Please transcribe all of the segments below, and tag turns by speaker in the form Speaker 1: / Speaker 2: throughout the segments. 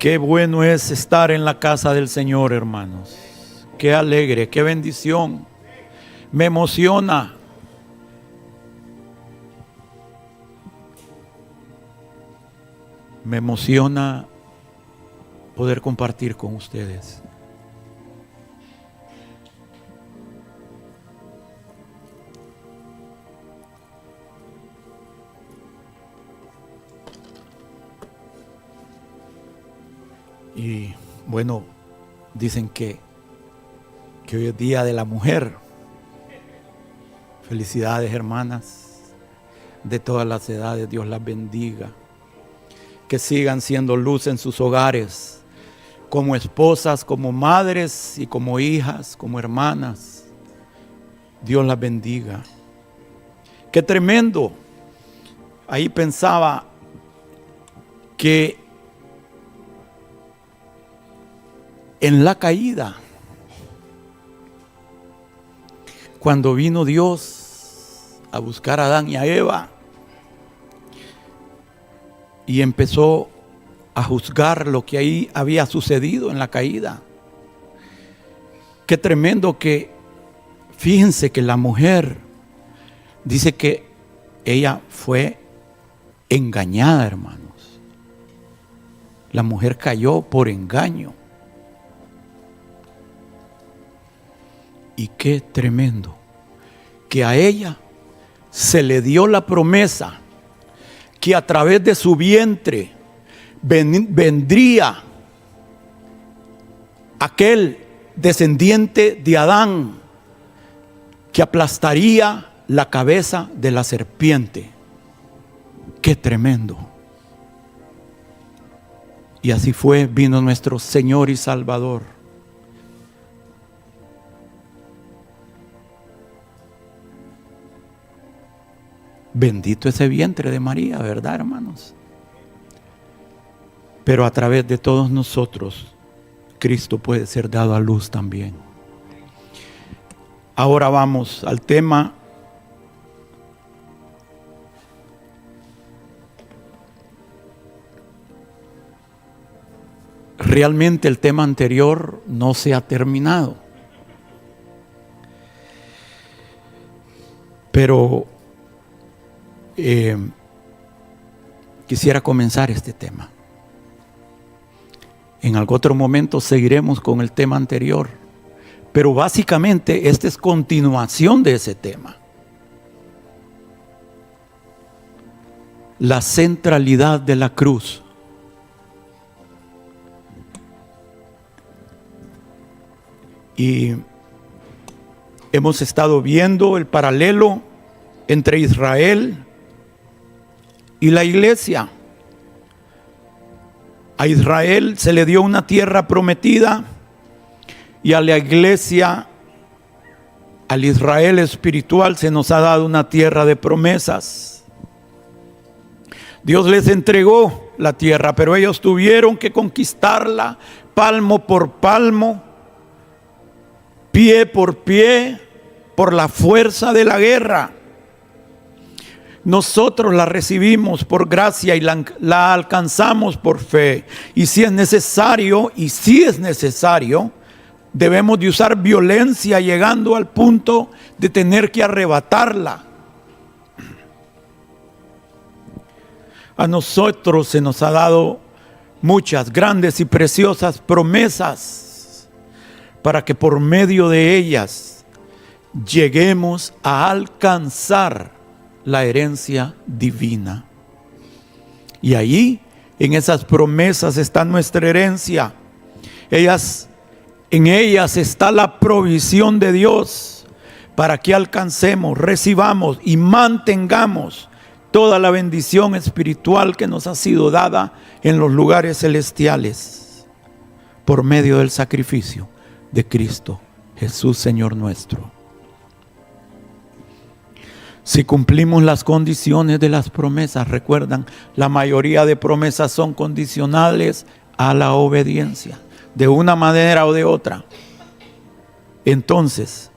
Speaker 1: Qué bueno es estar en la casa del Señor, hermanos. Qué alegre, qué bendición. Me emociona. Me emociona poder compartir con ustedes. Y bueno, dicen que hoy es Día de la Mujer. Felicidades, hermanas, de todas las edades. Dios las bendiga. Que sigan siendo luz en sus hogares, como esposas, como madres y como hijas, como hermanas. Dios las bendiga. Qué tremendo. Ahí pensaba que en la caída, cuando vino Dios a buscar a Adán y a Eva y empezó a juzgar lo que ahí había sucedido en la caída. Qué tremendo que, fíjense que la mujer dice que ella fue engañada, hermanos. La mujer cayó por engaño. Y qué tremendo que a ella se le dio la promesa que a través de su vientre vendría aquel descendiente de Adán que aplastaría la cabeza de la serpiente. Qué tremendo. Y así fue, vino nuestro Señor y Salvador. Bendito ese vientre de María, ¿verdad, hermanos? Pero a través de todos nosotros, Cristo puede ser dado a luz también. Ahora vamos al tema. Realmente el tema anterior no se ha terminado. Pero quisiera comenzar este tema. En algún otro momento seguiremos con el tema anterior, pero básicamente esta es continuación de ese tema. La centralidad de la cruz. Y hemos estado viendo el paralelo entre Israel y la iglesia. A Israel se le dio una tierra prometida y a la iglesia, al Israel espiritual, se nos ha dado una tierra de promesas. Dios les entregó la tierra, pero ellos tuvieron que conquistarla palmo por palmo, pie por pie, por la fuerza de la guerra. Nosotros la recibimos por gracia y la alcanzamos por fe. Y si es necesario, debemos de usar violencia llegando al punto de tener que arrebatarla. A nosotros se nos ha dado muchas grandes y preciosas promesas para que por medio de ellas lleguemos a alcanzar la herencia divina. Y allí, en esas promesas está nuestra herencia. En ellas está la provisión de Dios para que alcancemos, recibamos y mantengamos toda la bendición espiritual que nos ha sido dada en los lugares celestiales por medio del sacrificio de Cristo Jesús, Señor nuestro. Si cumplimos las condiciones de las promesas, recuerdan, la mayoría de promesas son condicionales a la obediencia, de una manera o de otra. Entonces,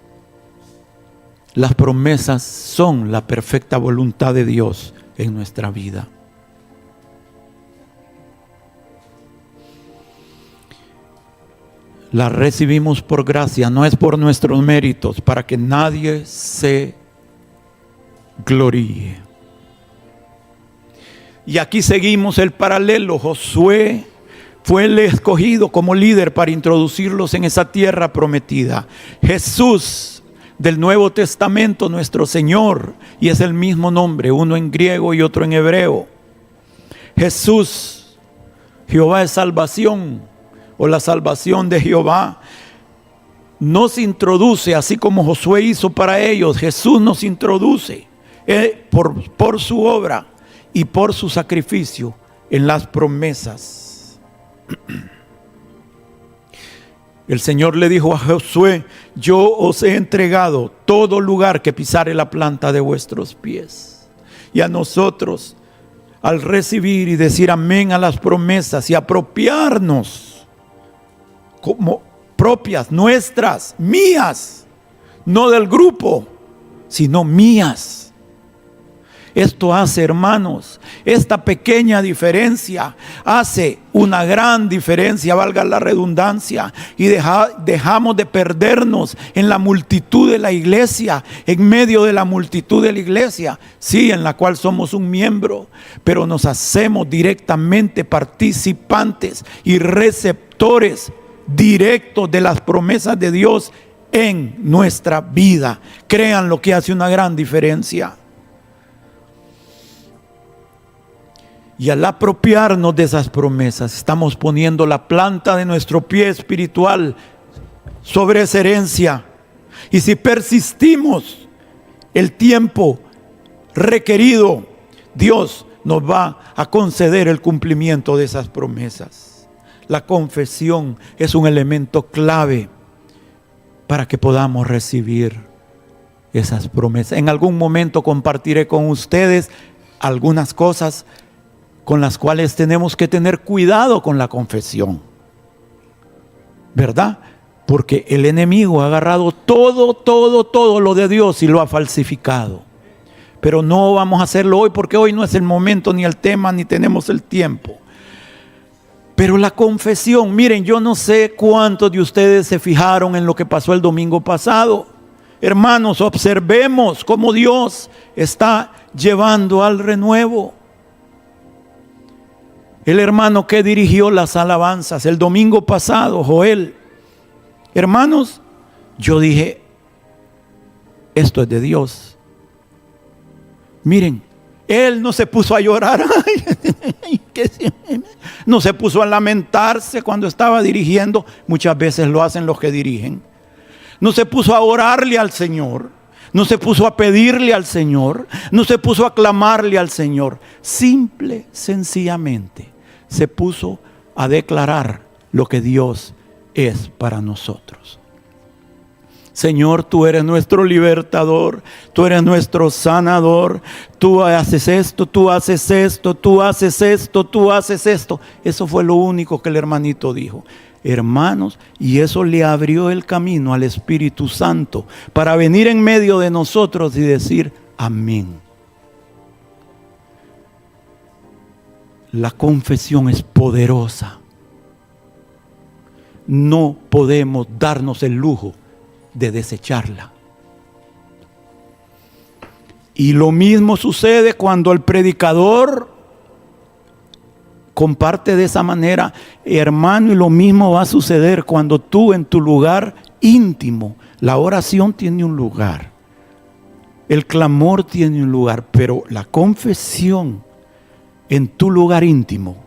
Speaker 1: las promesas son la perfecta voluntad de Dios en nuestra vida. las recibimos por gracia, no es por nuestros méritos, para que nadie se gloríe. Y aquí seguimos el paralelo. Josué fue el escogido como líder para introducirlos en esa tierra prometida. Jesús del Nuevo Testamento, nuestro Señor, y es el mismo nombre, uno en griego y otro en hebreo. Jesús, Jehová es salvación, o la salvación de Jehová, nos introduce, así como Josué hizo para ellos. Jesús nos introduce por su obra y por su sacrificio en las promesas. El Señor le dijo a Josué: yo os he entregado todo lugar que pisare la planta de vuestros pies. Y a nosotros, al recibir y decir amén a las promesas y apropiarnos como propias, nuestras, mías, no del grupo, sino mías. Esto hace, hermanos, esta pequeña diferencia hace una gran diferencia, valga la redundancia, y dejamos de perdernos en la multitud de la iglesia, en medio de la multitud de la iglesia, sí, en la cual somos un miembro, pero nos hacemos directamente participantes y receptores directos de las promesas de Dios en nuestra vida. Crean lo que hace una gran diferencia. Y al apropiarnos de esas promesas, estamos poniendo la planta de nuestro pie espiritual sobre esa herencia. Y si persistimos el tiempo requerido, Dios nos va a conceder el cumplimiento de esas promesas. La confesión es un elemento clave para que podamos recibir esas promesas. En algún momento compartiré con ustedes algunas cosas con las cuales tenemos que tener cuidado con la confesión, ¿verdad? Porque el enemigo ha agarrado todo lo de Dios y lo ha falsificado. Pero no vamos a hacerlo hoy, porque hoy no es el momento, ni el tema, ni tenemos el tiempo. Pero la confesión, miren, yo no sé cuántos de ustedes se fijaron en lo que pasó el domingo pasado. Hermanos, observemos cómo Dios está llevando al renuevo. El hermano que dirigió las alabanzas el domingo pasado, Joel. Hermanos, yo dije, esto es de Dios. Miren, él no se puso a llorar, no se puso a lamentarse cuando estaba dirigiendo. Muchas veces lo hacen los que dirigen. No se puso a orarle al Señor, no se puso a pedirle al Señor, no se puso a clamarle al Señor. Simple, sencillamente, se puso a declarar lo que Dios es para nosotros. Señor, tú eres nuestro libertador, tú eres nuestro sanador, tú haces esto, tú haces esto, tú haces esto, tú haces esto. Eso fue lo único que el hermanito dijo. Hermanos, y eso le abrió el camino al Espíritu Santo para venir en medio de nosotros y decir amén. La confesión es poderosa. No podemos darnos el lujo de desecharla. Y lo mismo sucede cuando el predicador comparte de esa manera, hermano, y lo mismo va a suceder cuando tú en tu lugar íntimo, la oración tiene un lugar, el clamor tiene un lugar, pero la confesión en tu lugar íntimo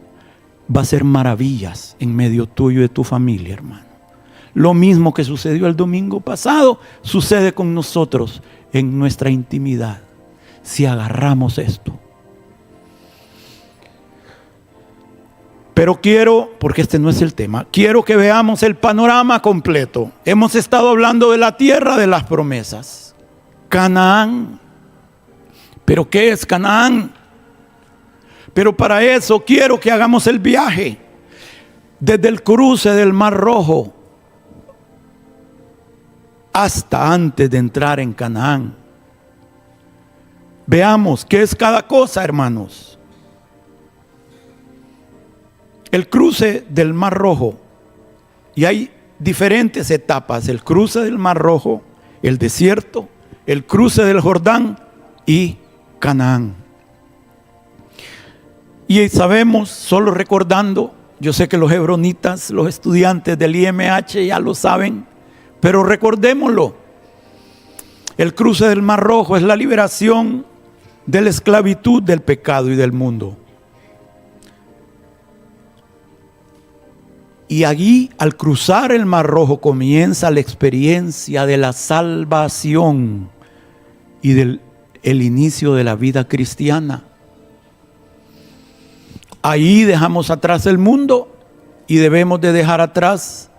Speaker 1: va a hacer maravillas en medio tuyo y de tu familia, hermano. Lo mismo que sucedió el domingo pasado, sucede con nosotros en nuestra intimidad, si agarramos esto. Pero quiero, porque este no es el tema, quiero que veamos el panorama completo. Hemos estado hablando de la tierra de las promesas, Canaán. ¿Pero qué es Canaán? Pero para eso quiero que hagamos el viaje desde el cruce del Mar Rojo hasta antes de entrar en Canaán. Veamos qué es cada cosa, hermanos. El cruce del Mar Rojo. Y hay diferentes etapas: el cruce del Mar Rojo, el desierto, el cruce del Jordán y Canaán. Y sabemos, solo recordando, yo sé que los hebronitas, los estudiantes del IMH ya lo saben, pero recordémoslo. El cruce del Mar Rojo es la liberación de la esclavitud del pecado y del mundo. Y allí, al cruzar el Mar Rojo, comienza la experiencia de la salvación y del inicio de la vida cristiana. Ahí dejamos atrás el mundo y debemos de dejar atrás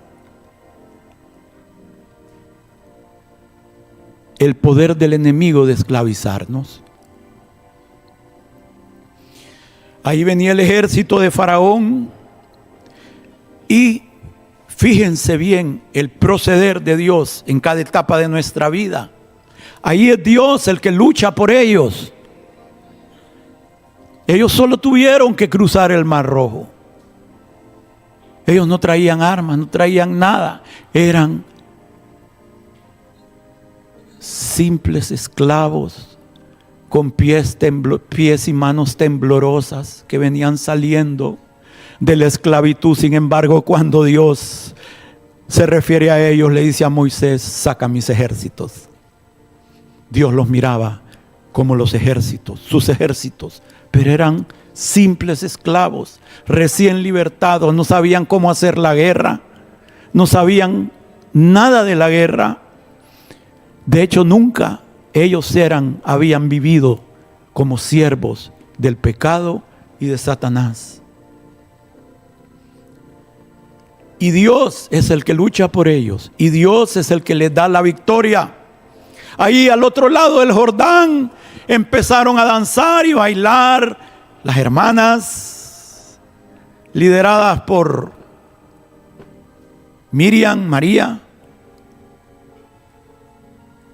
Speaker 1: el poder del enemigo de esclavizarnos. Ahí venía el ejército de Faraón y fíjense bien el proceder de Dios en cada etapa de nuestra vida. Ahí es Dios el que lucha por ellos. Ellos solo tuvieron que cruzar el Mar Rojo. Ellos no traían armas, no traían nada. Eran simples esclavos con pies y manos temblorosas que venían saliendo de la esclavitud. Sin embargo, cuando Dios se refiere a ellos, le dice a Moisés: saca mis ejércitos. Dios los miraba como los ejércitos, sus ejércitos, pero eran simples esclavos, recién libertados, no sabían cómo hacer la guerra, no sabían nada de la guerra. De hecho, nunca ellos habían vivido como siervos del pecado y de Satanás. Y Dios es el que lucha por ellos, y Dios es el que les da la victoria. Ahí al otro lado del Jordán empezaron a danzar y bailar las hermanas lideradas por Miriam, María.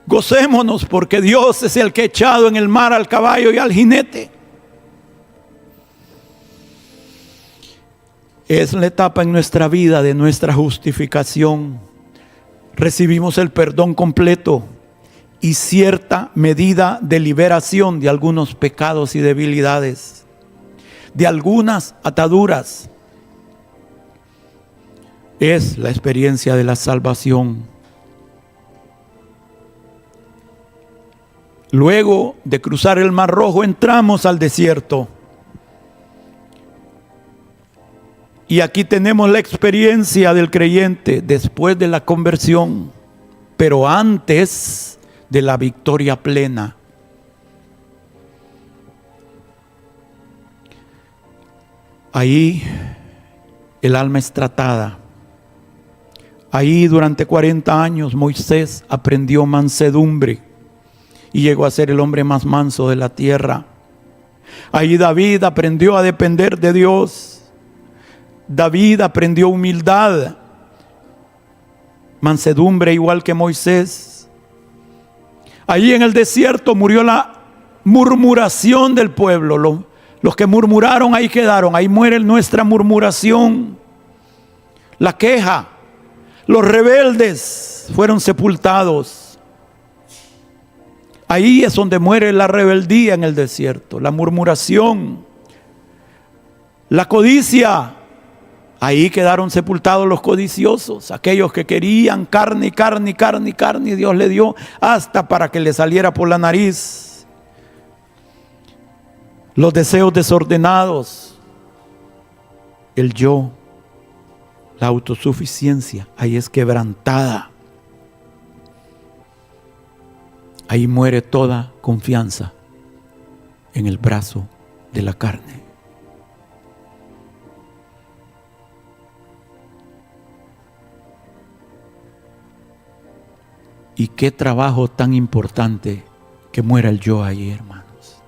Speaker 1: Gocémonos porque Dios es el que ha echado en el mar al caballo y al jinete. Es la etapa en nuestra vida de nuestra justificación. Recibimos el perdón completo y cierta medida de liberación de algunos pecados y debilidades, de algunas ataduras. Es la experiencia de la salvación. Luego de cruzar el Mar Rojo, entramos al desierto. Y aquí tenemos la experiencia del creyente después de la conversión, pero antes de la victoria plena. Ahí el alma es tratada. Ahí durante 40 años Moisés aprendió mansedumbre y llegó a ser el hombre más manso de la tierra. Ahí David aprendió a depender de Dios. David aprendió humildad, mansedumbre igual que Moisés. Allí en el desierto murió la murmuración del pueblo. Los que murmuraron ahí quedaron. Ahí muere nuestra murmuración, la queja. Los rebeldes fueron sepultados. Ahí es donde muere la rebeldía en el desierto, la murmuración, la codicia. Ahí quedaron sepultados los codiciosos, aquellos que querían carne, carne, carne, carne, y Dios le dio hasta para que le saliera por la nariz. Los deseos desordenados, el yo, la autosuficiencia, ahí es quebrantada. Ahí muere toda confianza en el brazo de la carne. Y qué trabajo tan importante que muera el yo ahí, hermanos.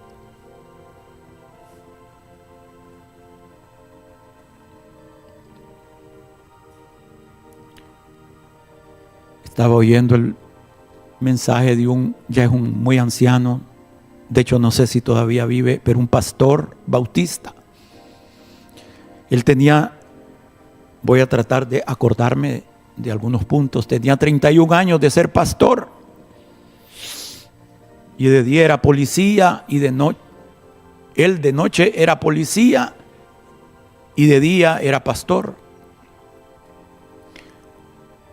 Speaker 1: Estaba oyendo el mensaje de ya es un muy anciano, de hecho no sé si todavía vive, pero un pastor bautista. Él tenía, voy a tratar de acordarme de algunos puntos. Tenía 31 años de ser pastor. Y de día era policía y de noche. Él de noche era policía y de día era pastor.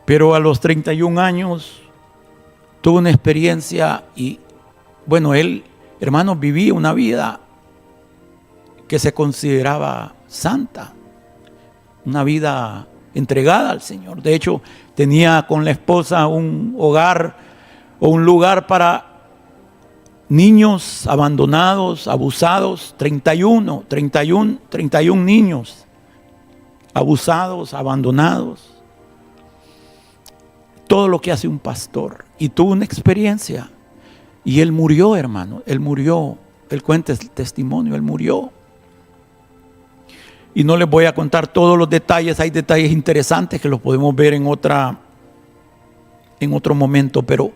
Speaker 1: Pero a los 31 años tuvo una experiencia y, bueno, él, hermanos, vivía una vida que se consideraba santa, una vida entregada al Señor. De hecho, tenía con la esposa un hogar o un lugar para niños abandonados, abusados, 31 niños abusados, abandonados. Todo lo que hace un pastor. Y tuvo una experiencia. Y él murió, hermano. Él murió. Él cuenta el testimonio. Él murió. Y no les voy a contar todos los detalles. Hay detalles interesantes que los podemos ver en otro momento. Pero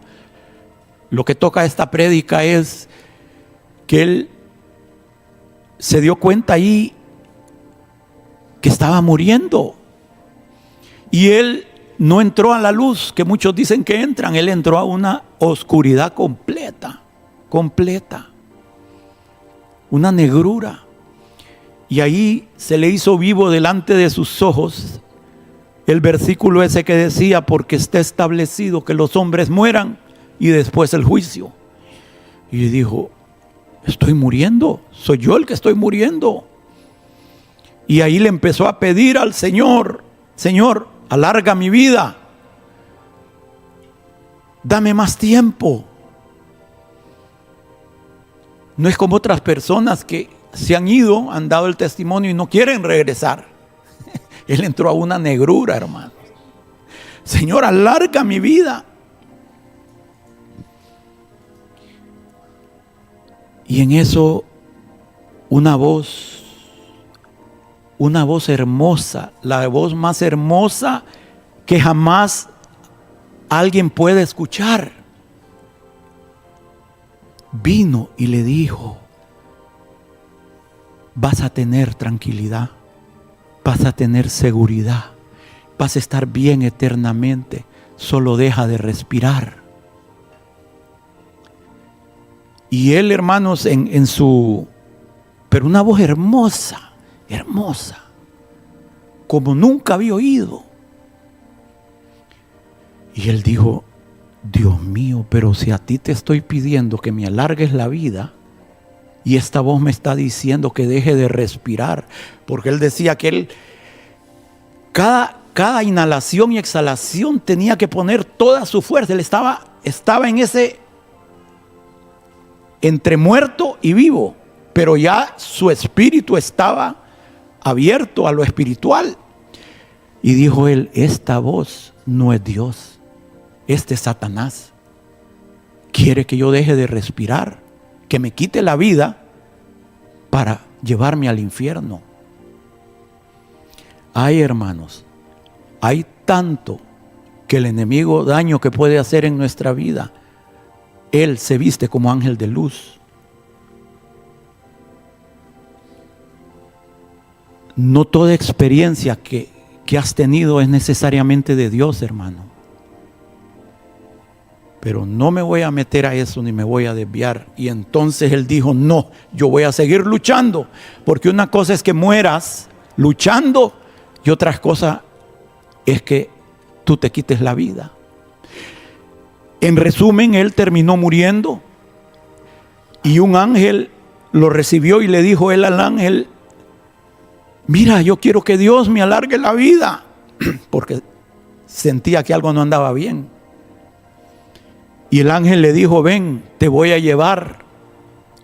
Speaker 1: lo que toca esta prédica es que él se dio cuenta ahí que estaba muriendo. Y él no entró a la luz, que muchos dicen que entran. Él entró a una oscuridad completa. Una negrura. Y ahí se le hizo vivo delante de sus ojos el versículo ese que decía: porque está establecido que los hombres mueran y después el juicio. Y dijo: estoy muriendo, soy yo el que estoy muriendo. Y ahí le empezó a pedir al Señor: Señor, alarga mi vida, dame más tiempo. No es como otras personas que se han ido, han dado el testimonio y no quieren regresar. Él entró a una negrura, hermano. Señor, alarga mi vida. Y en eso una voz hermosa, la voz más hermosa que jamás alguien puede escuchar, vino y le dijo: vas a tener tranquilidad, vas a tener seguridad, vas a estar bien eternamente, solo deja de respirar. Y él, hermanos, pero una voz hermosa, como nunca había oído. Y él dijo: Dios mío, pero si a ti te estoy pidiendo que me alargues la vida, y esta voz me está diciendo que deje de respirar. Porque él decía que cada inhalación y exhalación tenía que poner toda su fuerza. Él estaba en ese entre muerto y vivo, pero ya su espíritu estaba abierto a lo espiritual. Y dijo él: esta voz no es Dios, este es Satanás. Quiere que yo deje de respirar, que me quite la vida para llevarme al infierno. Ay, hermanos, hay tanto que el enemigo daño que puede hacer en nuestra vida. Él se viste como ángel de luz. No toda experiencia que has tenido es necesariamente de Dios, hermano. Pero no me voy a meter a eso ni me voy a desviar. Y entonces él dijo: no, yo voy a seguir luchando. Porque una cosa es que mueras luchando y otra cosa es que tú te quites la vida. En resumen, él terminó muriendo y un ángel lo recibió y le dijo él al ángel: mira, yo quiero que Dios me alargue la vida, porque sentía que algo no andaba bien. Y el ángel le dijo: ven, te voy a llevar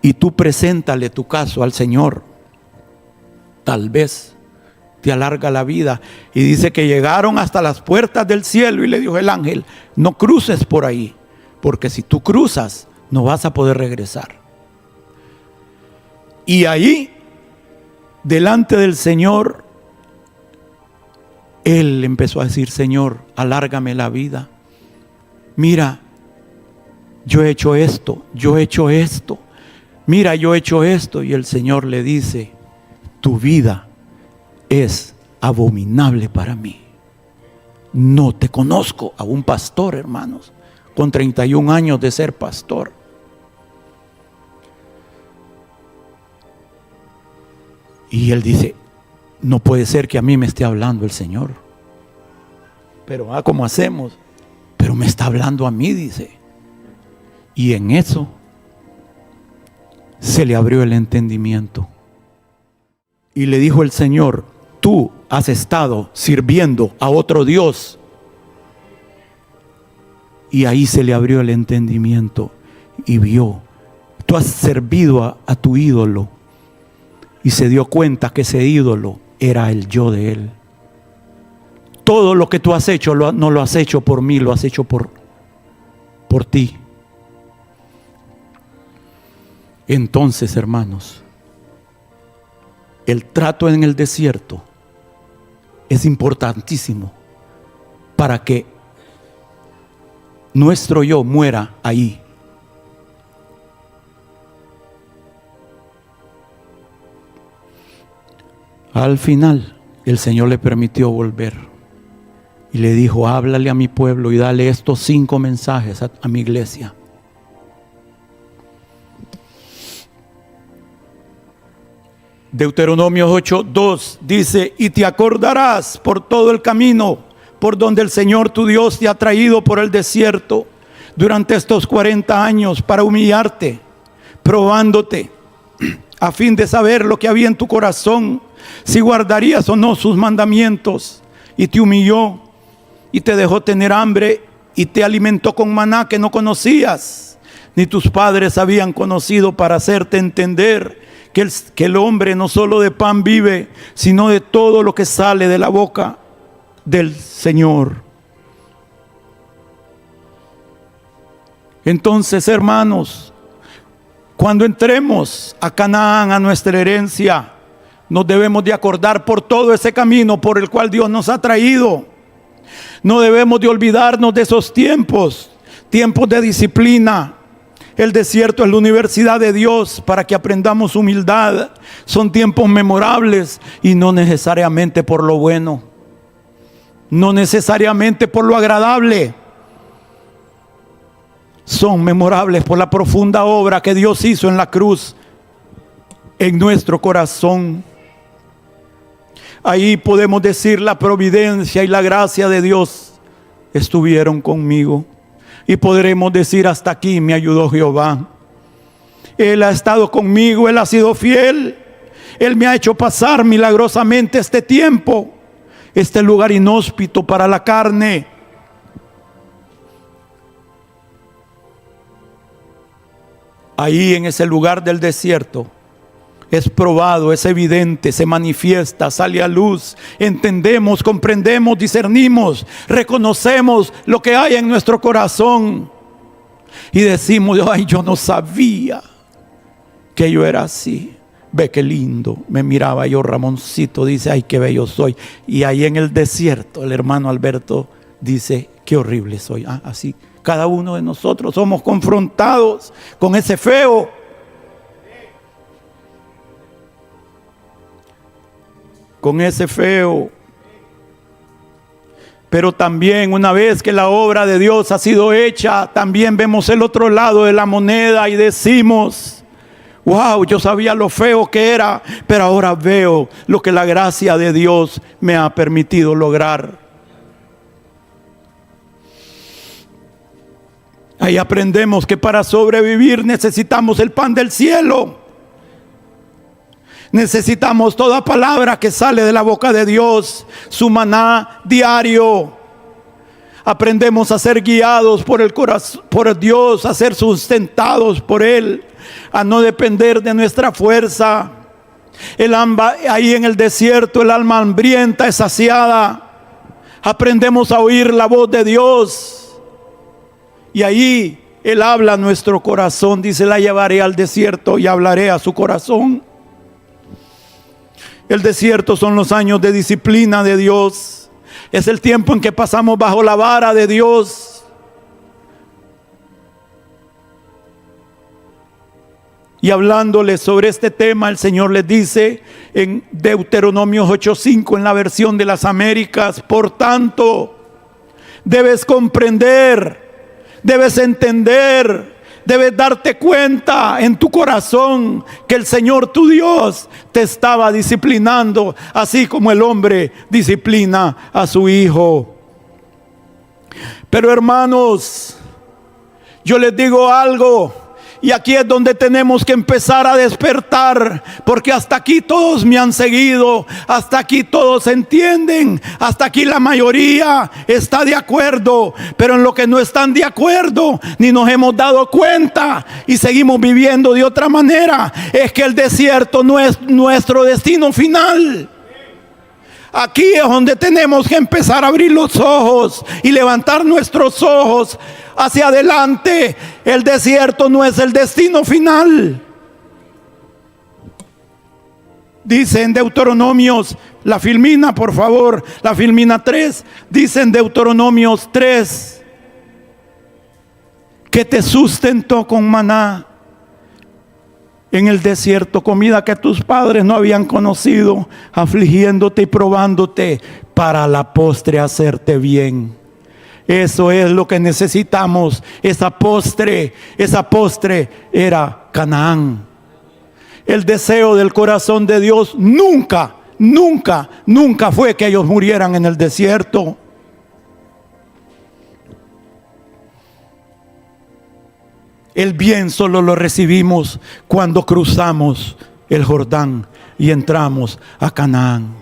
Speaker 1: y tú preséntale tu caso al Señor. Tal vez te alarga la vida. Y dice que llegaron hasta las puertas del cielo y le dijo el ángel: no cruces por ahí, porque si tú cruzas no vas a poder regresar. Y ahí, delante del Señor, él empezó a decir: Señor, alárgame la vida. Mira, yo he hecho esto, yo he hecho esto. Mira, yo he hecho esto. Y el Señor le dice: tu vida es abominable para mí. no te conozco. A un pastor, hermanos, con 31 años de ser pastor. Y él dice, no puede ser que a mí me esté hablando el Señor. Pero ¿cómo hacemos? Pero me está hablando a mí, dice. Y en eso se le abrió el entendimiento. Y le dijo el Señor, tú has estado sirviendo a otro Dios. Y ahí se le abrió el entendimiento y vio, tú has servido a tu ídolo. Y se dio cuenta que ese ídolo era el yo de él. Todo lo que tú has hecho no lo has hecho por mí, lo has hecho por ti. Entonces, hermanos, el trato en el desierto es importantísimo para que nuestro yo muera ahí. Al final, el Señor le permitió volver y le dijo, háblale a mi pueblo y dale estos 5 mensajes a mi iglesia. Deuteronomio 8:2 dice, y te acordarás por todo el camino por donde el Señor tu Dios te ha traído por el desierto durante estos 40 años para humillarte, probándote, a fin de saber lo que había en tu corazón, si guardarías o no sus mandamientos. Y te humilló y te dejó tener hambre y te alimentó con maná que no conocías, ni tus padres habían conocido, para hacerte entender que el hombre no solo de pan vive, sino de todo lo que sale de la boca del Señor. Entonces, hermanos, cuando entremos a Canaán, a nuestra herencia, nos debemos de acordar por todo ese camino por el cual Dios nos ha traído. No debemos de olvidarnos de esos tiempos de disciplina. El desierto es la universidad de Dios para que aprendamos humildad. Son tiempos memorables y no necesariamente por lo bueno, no necesariamente por lo agradable. Son memorables por la profunda obra que Dios hizo en la cruz en nuestro corazón. Ahí podemos decir, la providencia y la gracia de Dios estuvieron conmigo. Y podremos decir, hasta aquí me ayudó Jehová. Él ha estado conmigo, Él ha sido fiel. Él me ha hecho pasar milagrosamente este tiempo, este lugar inhóspito para la carne. Ahí en ese lugar del desierto es probado, es evidente, se manifiesta, sale a luz. Entendemos, comprendemos, discernimos, reconocemos lo que hay en nuestro corazón. Y decimos, ay, yo no sabía que yo era así. Ve qué lindo, me miraba yo, Ramoncito, dice, ay, qué bello soy. Y ahí en el desierto, el hermano Alberto dice, qué horrible soy. Así, cada uno de nosotros somos confrontados con ese feo. Con ese feo. Pero también, una vez que la obra de Dios ha sido hecha, también vemos el otro lado de la moneda y decimos, wow, yo sabía lo feo que era, pero ahora veo lo que la gracia de Dios me ha permitido lograr. Ahí aprendemos que para sobrevivir necesitamos el pan del cielo. Necesitamos toda palabra que sale de la boca de Dios, su maná diario. Aprendemos a ser guiados por el corazón, por Dios, a ser sustentados por Él, a no depender de nuestra fuerza. Ahí en el desierto el alma hambrienta es saciada. Aprendemos a oír la voz de Dios y ahí Él habla a nuestro corazón. Dice, la llevaré al desierto y hablaré a su corazón. El desierto son los años de disciplina de Dios. Es el tiempo en que pasamos bajo la vara de Dios. Y hablándoles sobre este tema, el Señor les dice en Deuteronomio 8:5, en la versión de las Américas, por tanto, Debes comprender, debes entender, debes darte cuenta en tu corazón que el Señor tu Dios te estaba disciplinando, así como el hombre disciplina a su hijo. Pero hermanos, yo les digo algo, y aquí es donde tenemos que empezar a despertar, porque hasta aquí todos me han seguido, hasta aquí todos entienden, hasta aquí la mayoría está de acuerdo, pero en lo que no están de acuerdo, ni nos hemos dado cuenta y seguimos viviendo de otra manera, es que el desierto no es nuestro destino final. Aquí es donde tenemos que empezar a abrir los ojos y levantar nuestros ojos hacia adelante. El desierto no es el destino final. Dice en Deuteronomios, la Filmina, por favor, la Filmina 3, dice en Deuteronomios 3, que te sustentó con maná en el desierto, comida que tus padres no habían conocido, afligiéndote y probándote para la postre hacerte bien. Eso es lo que necesitamos. Esa postre era Canaán. El deseo del corazón de Dios nunca fue que ellos murieran en el desierto. El bien solo lo recibimos cuando cruzamos el Jordán y entramos a Canaán.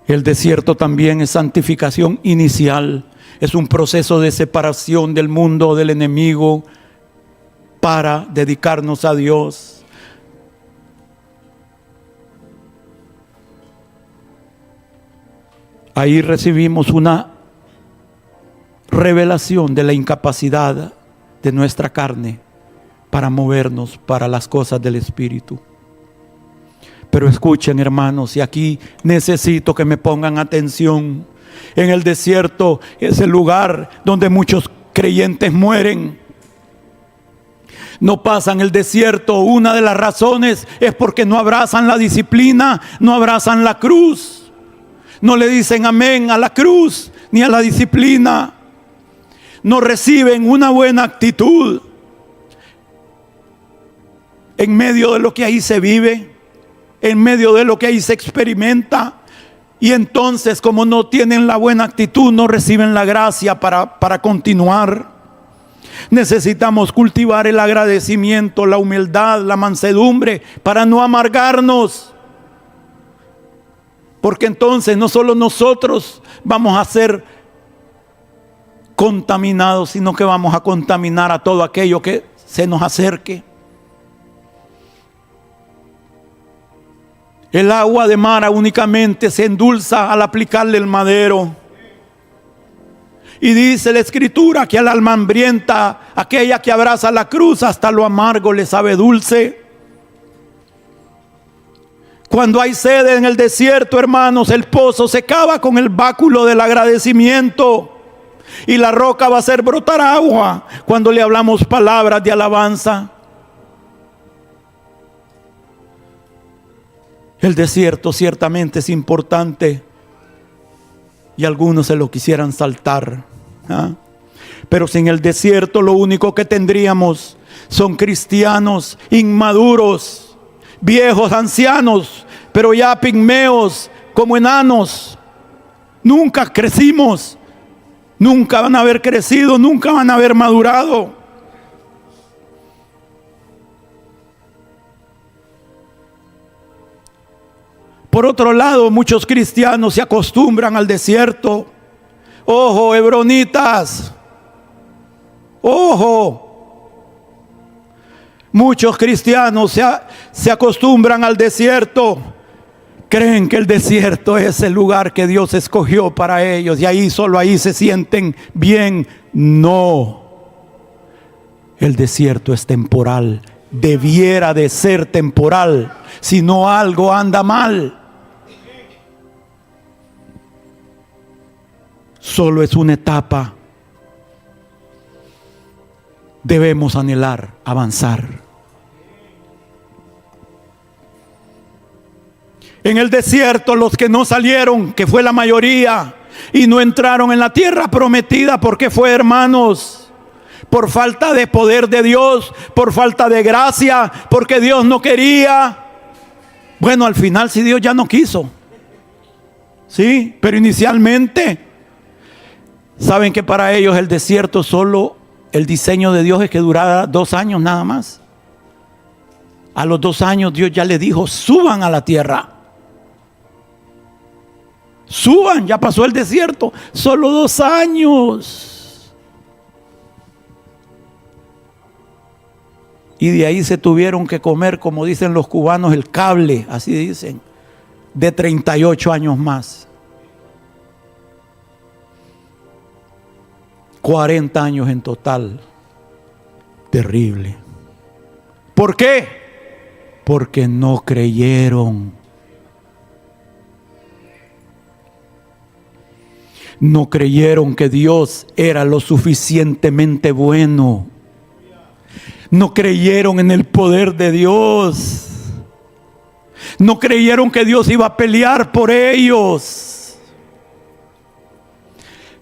Speaker 1: El desierto también es santificación inicial. Es un proceso de separación del mundo, del enemigo, para dedicarnos a Dios. Ahí recibimos una revelación de la incapacidad de nuestra carne para movernos para las cosas del Espíritu. Pero escuchen, hermanos, y aquí necesito que me pongan atención. En el desierto es el lugar donde muchos creyentes mueren. No pasan el desierto. Una de las razones es porque no abrazan la disciplina, no abrazan la cruz. No le dicen amén a la cruz ni a la disciplina. No reciben una buena actitud en medio de lo que ahí se vive, en medio de lo que ahí se experimenta. Y entonces, como no tienen la buena actitud, no reciben la gracia para continuar. Necesitamos cultivar el agradecimiento, la humildad, la mansedumbre, para no amargarnos. Porque entonces no solo nosotros vamos a ser contaminados, sino que vamos a contaminar a todo aquello que se nos acerque. El agua de Mara únicamente se endulza al aplicarle el madero. Y dice la Escritura que al alma hambrienta, aquella que abraza la cruz, hasta lo amargo le sabe dulce. Cuando hay sed en el desierto, hermanos, el pozo se cava con el báculo del agradecimiento. Y la roca va a hacer brotar agua cuando le hablamos palabras de alabanza. El desierto ciertamente es importante y algunos se lo quisieran saltar, ¿ah? Pero sin el desierto lo único que tendríamos son cristianos inmaduros, viejos, ancianos, pero ya pigmeos, como enanos. Nunca crecimos, nunca van a haber crecido, nunca van a haber madurado. Por otro lado, muchos cristianos se acostumbran al desierto. Ojo, hebronitas. Ojo. Muchos cristianos se acostumbran al desierto. Creen que el desierto es el lugar que Dios escogió para ellos y ahí, solo ahí se sienten bien. No. El desierto es temporal. Debiera de ser temporal. Si no, algo anda mal. solo es una etapa. Debemos anhelar avanzar. En el desierto, los que no salieron, que fue la mayoría, y no entraron en la tierra prometida, ¿por qué fue, hermanos? Por falta de poder de Dios, por falta de gracia, porque Dios no quería. Bueno, al final sí, Dios ya no quiso. Sí, pero inicialmente, saben que para ellos el desierto, solo el diseño de Dios es que durara 2 años nada más. A los 2 años Dios ya les dijo: suban a la tierra. Suban, ya pasó el desierto, solo 2 años. Y de ahí se tuvieron que comer, como dicen los cubanos, el cable, así dicen, de 38 años más. 40 años en total. Terrible. ¿Por qué? Porque no creyeron. No creyeron que Dios era lo suficientemente bueno. No creyeron en el poder de Dios. No creyeron que Dios iba a pelear por ellos.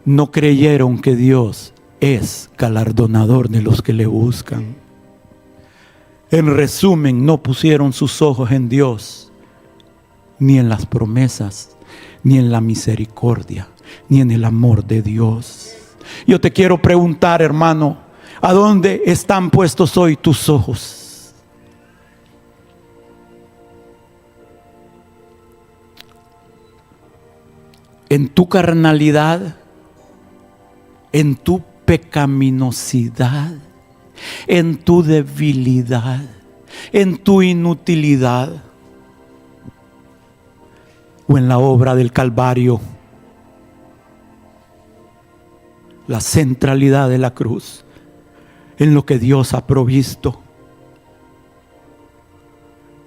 Speaker 1: No creyeron que Dios es galardonador de los que le buscan. En resumen, no pusieron sus ojos en Dios, ni en las promesas, ni en la misericordia, ni en el amor de Dios. Yo te quiero preguntar, hermano, ¿a dónde están puestos hoy tus ojos? ¿En tu carnalidad? ¿En tu pecaminosidad? ¿En tu debilidad? ¿En tu inutilidad? ¿O en la obra del Calvario? La centralidad de la cruz, en lo que Dios ha provisto.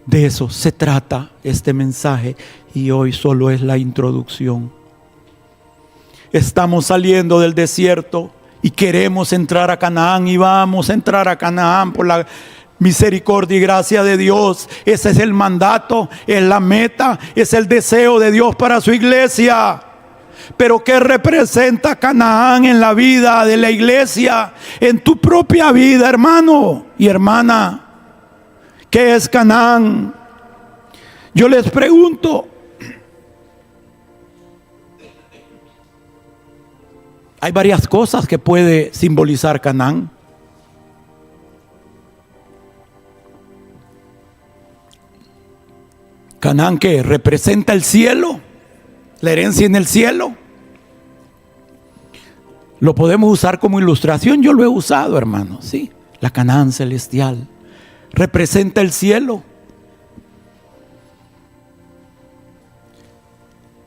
Speaker 1: De eso se trata este mensaje, y hoy solo es la introducción. Estamos saliendo del desierto y queremos entrar a Canaán, y vamos a entrar a Canaán por la misericordia y gracia de Dios. Ese es el mandato, es la meta, es el deseo de Dios para su iglesia. Pero ¿qué representa Canaán en la vida de la iglesia? En tu propia vida, hermano y hermana, ¿qué es Canaán? Yo les pregunto, hay varias cosas que puede simbolizar Canaán. Canaán, que representa el cielo, la herencia en el cielo. Lo podemos usar como ilustración. Yo lo he usado, hermano, sí. La Canaán celestial representa el cielo.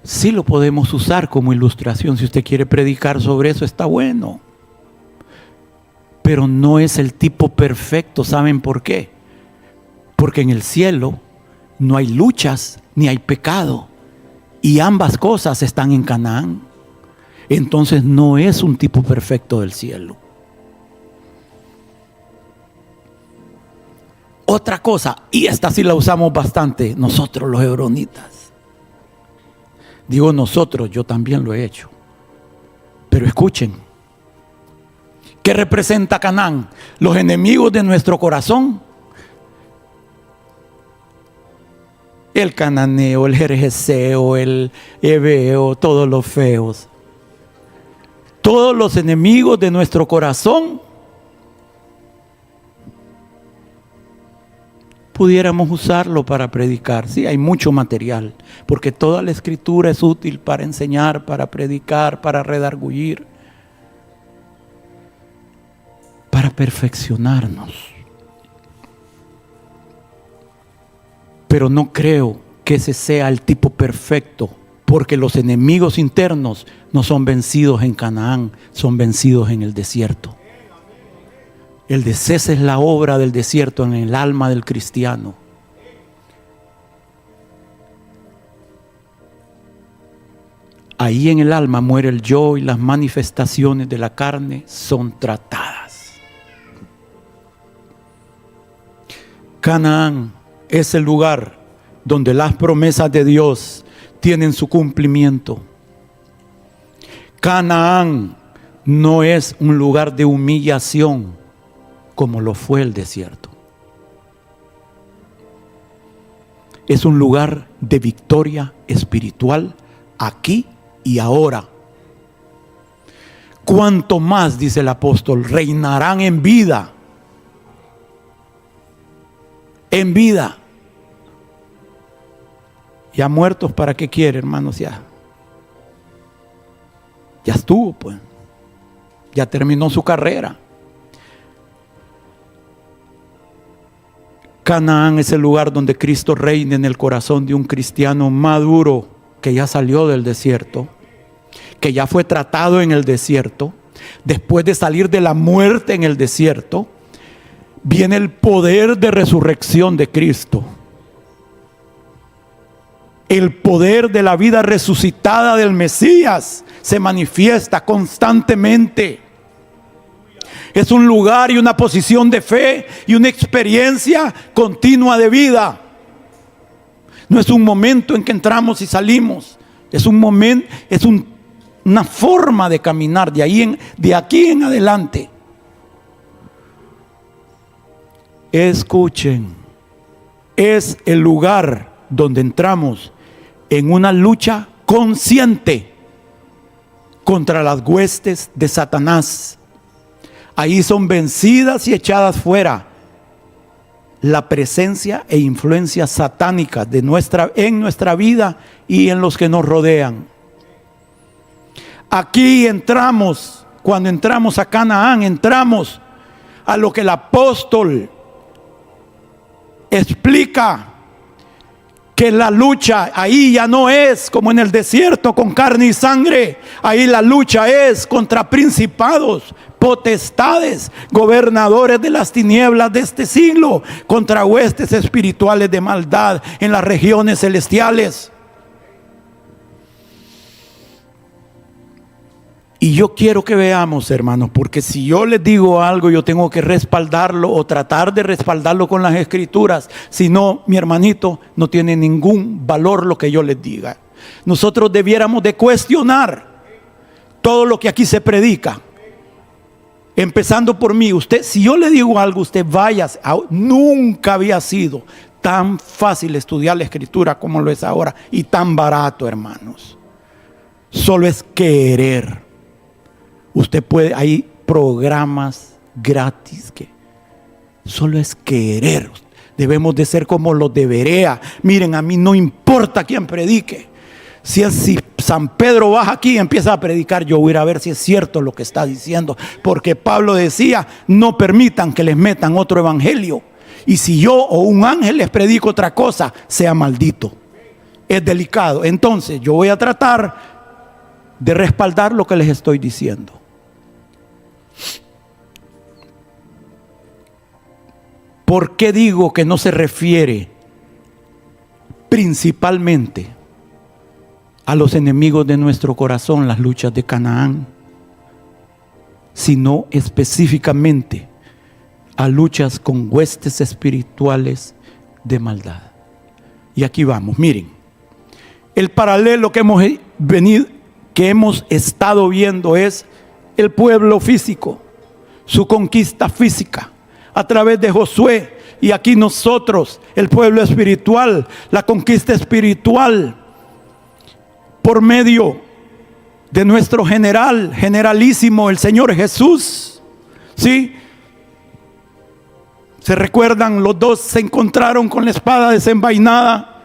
Speaker 1: Sí, lo podemos usar como ilustración. Si usted quiere predicar sobre eso, está bueno. Pero no es el tipo perfecto. ¿Saben por qué? Porque en el cielo no hay luchas ni hay pecado, y ambas cosas están en Canaán. Entonces no es un tipo perfecto del cielo. Otra cosa, y esta sí la usamos bastante nosotros los hebronitas. Digo nosotros, yo también lo he hecho. Pero escuchen, ¿qué representa Canaán? Los enemigos de nuestro corazón. El cananeo, el jerjeseo, el heveo, todos los feos. Todos los enemigos de nuestro corazón. Pudiéramos usarlo para predicar. Sí, hay mucho material, porque toda la escritura es útil para enseñar, para predicar, para redarguir, para perfeccionarnos. Pero no creo que ese sea el tipo perfecto, porque los enemigos internos no son vencidos en Canaán, son vencidos en el desierto. Esa es la obra del desierto en el alma del cristiano. ahí en el alma muere el yo y las manifestaciones de la carne son tratadas. Canaán es el lugar donde las promesas de Dios tienen su cumplimiento. Canaán no es un lugar de humillación como lo fue el desierto. Es un lugar de victoria espiritual aquí y ahora. Cuanto más, dice el apóstol, reinarán en vida. En vida. Ya muertos, ¿para qué quiere, hermanos? Ya estuvo, pues. Ya terminó su carrera. Canaán es el lugar donde Cristo reina en el corazón de un cristiano maduro que ya salió del desierto, que ya fue tratado en el desierto. Después de salir de la muerte en el desierto, viene el poder de resurrección de Cristo. El poder de la vida resucitada del Mesías se manifiesta constantemente. Es un lugar y una posición de fe y una experiencia continua de vida. No es un momento en que entramos y salimos. Es un momento, una forma de caminar de aquí en adelante. Escuchen, es el lugar donde entramos en una lucha consciente contra las huestes de Satanás. Ahí son vencidas y echadas fuera la presencia e influencia satánica en nuestra vida y en los que nos rodean. Aquí entramos, cuando entramos a Canaán, entramos a lo que el apóstol explica, que la lucha ahí ya no es como en el desierto con carne y sangre. Ahí la lucha es contra principados, potestades, gobernadores de las tinieblas de este siglo, contra huestes espirituales de maldad en las regiones celestiales. Y yo quiero que veamos, hermanos, porque si yo les digo algo, yo tengo que respaldarlo o tratar de respaldarlo con las escrituras. Si no, mi hermanito, no tiene ningún valor lo que yo les diga. Nosotros debiéramos de cuestionar todo lo que aquí se predica. Empezando por mí, usted, si yo le digo algo, usted vaya. Nunca había sido tan fácil estudiar la escritura como lo es ahora y tan barato, hermanos. Solo es querer. Usted puede, hay programas gratis que solo es querer. Debemos de ser como los de Berea. Miren, a mí no importa quién predique. Si San Pedro baja aquí y empieza a predicar, yo voy a ir a ver si es cierto lo que está diciendo. Porque Pablo decía, no permitan que les metan otro evangelio. Y si yo o un ángel les predico otra cosa, sea maldito. Es delicado. Entonces yo voy a tratar de respaldar lo que les estoy diciendo. ¿Por qué digo que no se refiere principalmente a los enemigos de nuestro corazón, las luchas de Canaán, sino específicamente a luchas con huestes espirituales de maldad? Y aquí vamos, miren, el paralelo que hemos estado viendo es el pueblo físico, su conquista física a través de Josué, y aquí nosotros, el pueblo espiritual, la conquista espiritual por medio de nuestro generalísimo, el Señor Jesús. ¿Sí? ¿Se recuerdan? Los dos se encontraron con la espada desenvainada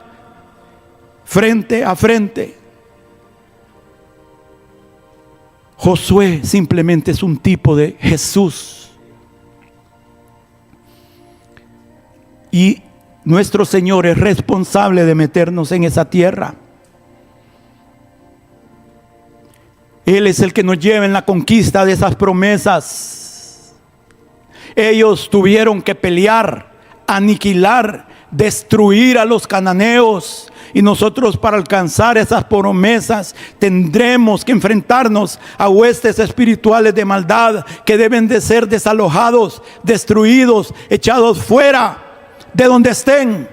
Speaker 1: frente a frente. Josué simplemente es un tipo de Jesús. Y nuestro Señor es responsable de meternos en esa tierra. Él es el que nos lleva en la conquista de esas promesas. Ellos tuvieron que pelear, aniquilar, destruir a los cananeos. Y nosotros, para alcanzar esas promesas, tendremos que enfrentarnos a huestes espirituales de maldad que deben de ser desalojados, destruidos, echados fuera de donde estén.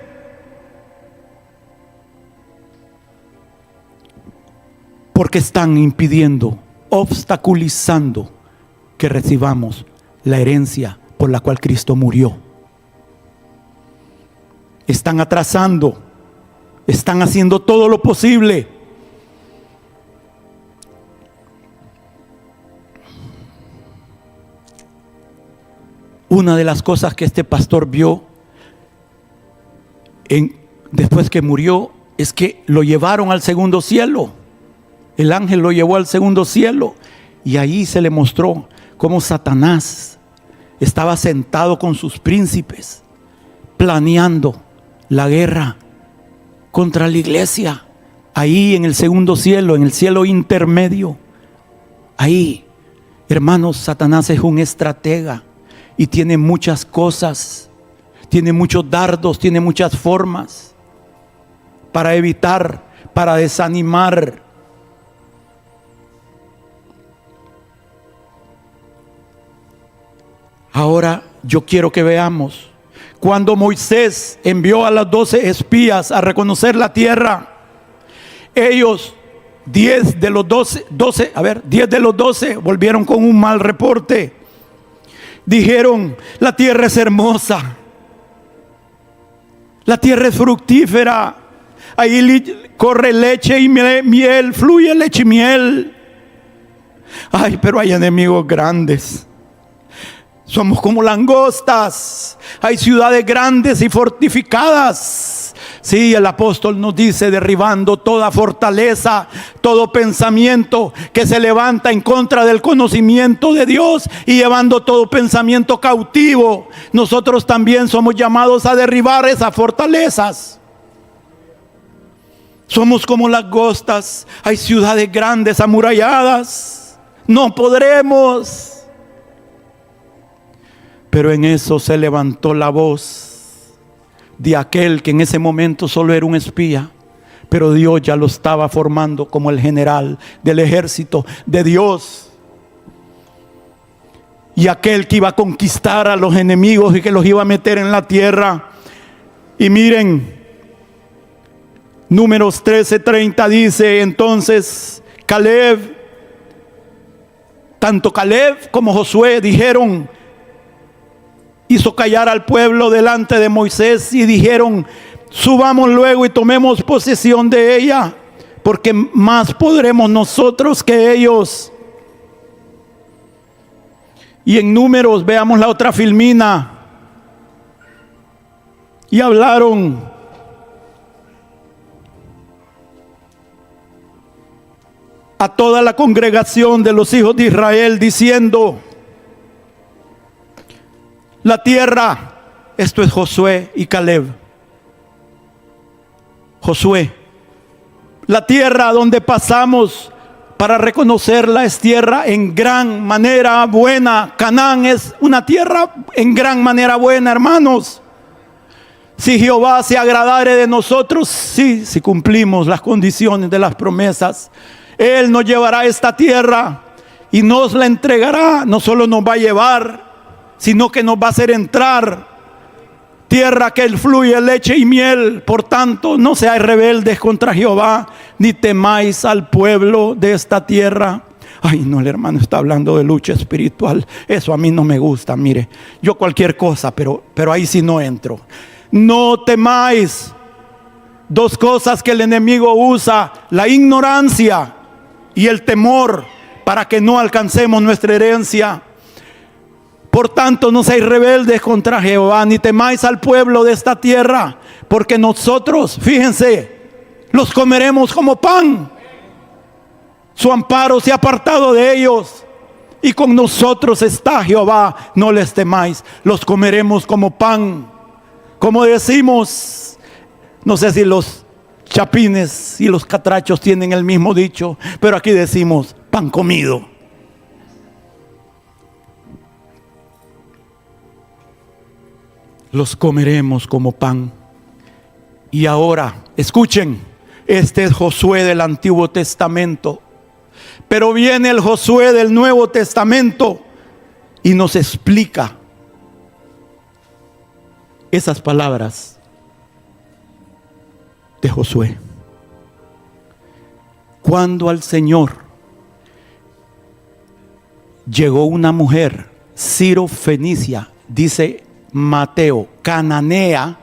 Speaker 1: Porque están impidiendo, obstaculizando que recibamos la herencia por la cual Cristo murió. Están atrasando, están haciendo todo lo posible. Una de las cosas que este pastor vio después que murió es que lo llevaron al segundo cielo. El ángel lo llevó al segundo cielo y ahí se le mostró cómo Satanás estaba sentado con sus príncipes planeando la guerra contra la iglesia. Ahí en el segundo cielo, en el cielo intermedio. Ahí, hermanos, Satanás es un estratega y tiene muchas cosas, tiene muchos dardos, tiene muchas formas para evitar, para desanimar. Ahora yo quiero que veamos, cuando Moisés envió a las 12 espías a reconocer la tierra, ellos 10 de los 12 volvieron con un mal reporte. Dijeron: la tierra es hermosa, la tierra es fructífera, ahí corre leche y miel, fluye leche y miel. Ay, pero hay enemigos grandes. Somos como langostas. Hay ciudades grandes y fortificadas. Sí, el apóstol nos dice: derribando toda fortaleza, todo pensamiento que se levanta en contra del conocimiento de Dios y llevando todo pensamiento cautivo. Nosotros también somos llamados a derribar esas fortalezas. Somos como langostas. Hay ciudades grandes amuralladas. No podremos. Pero en eso se levantó la voz de aquel que en ese momento solo era un espía, pero Dios ya lo estaba formando como el general del ejército de Dios. Y aquel que iba a conquistar a los enemigos y que los iba a meter en la tierra. Y miren, Números 13:30 dice: entonces Caleb, tanto Caleb como Josué hizo callar al pueblo delante de Moisés y dijeron: subamos luego y tomemos posesión de ella, porque más podremos nosotros que ellos. Y en Números, veamos la otra filmina. Y hablaron a toda la congregación de los hijos de Israel diciendo: la tierra, esto es Josué y Caleb. Josué: la tierra donde pasamos para reconocerla es tierra en gran manera buena. Canaán es una tierra en gran manera buena, hermanos. Si Jehová se agradare de nosotros, sí, si cumplimos las condiciones de las promesas, Él nos llevará a esta tierra y nos la entregará. No solo nos va a llevar, sino que nos va a hacer entrar. Tierra que fluye leche y miel. Por tanto, no seáis rebeldes contra Jehová, ni temáis al pueblo de esta tierra. Ay, no, el hermano está hablando de lucha espiritual. Eso a mí no me gusta. Mire, yo cualquier cosa, pero ahí sí no entro. No temáis. Dos cosas que el enemigo usa: la ignorancia y el temor, para que no alcancemos nuestra herencia. Por tanto, no seáis rebeldes contra Jehová, ni temáis al pueblo de esta tierra, porque nosotros, fíjense, los comeremos como pan. Su amparo se ha apartado de ellos, y con nosotros está Jehová. No les temáis, los comeremos como pan. Como decimos, no sé si los chapines y los catrachos tienen el mismo dicho, pero aquí decimos pan comido. Los comeremos como pan. Y ahora, escuchen, este es Josué del Antiguo Testamento. Pero viene el Josué del Nuevo Testamento y nos explica esas palabras de Josué. Cuando al Señor llegó una mujer, Sirofenicia, dice Mateo, cananea.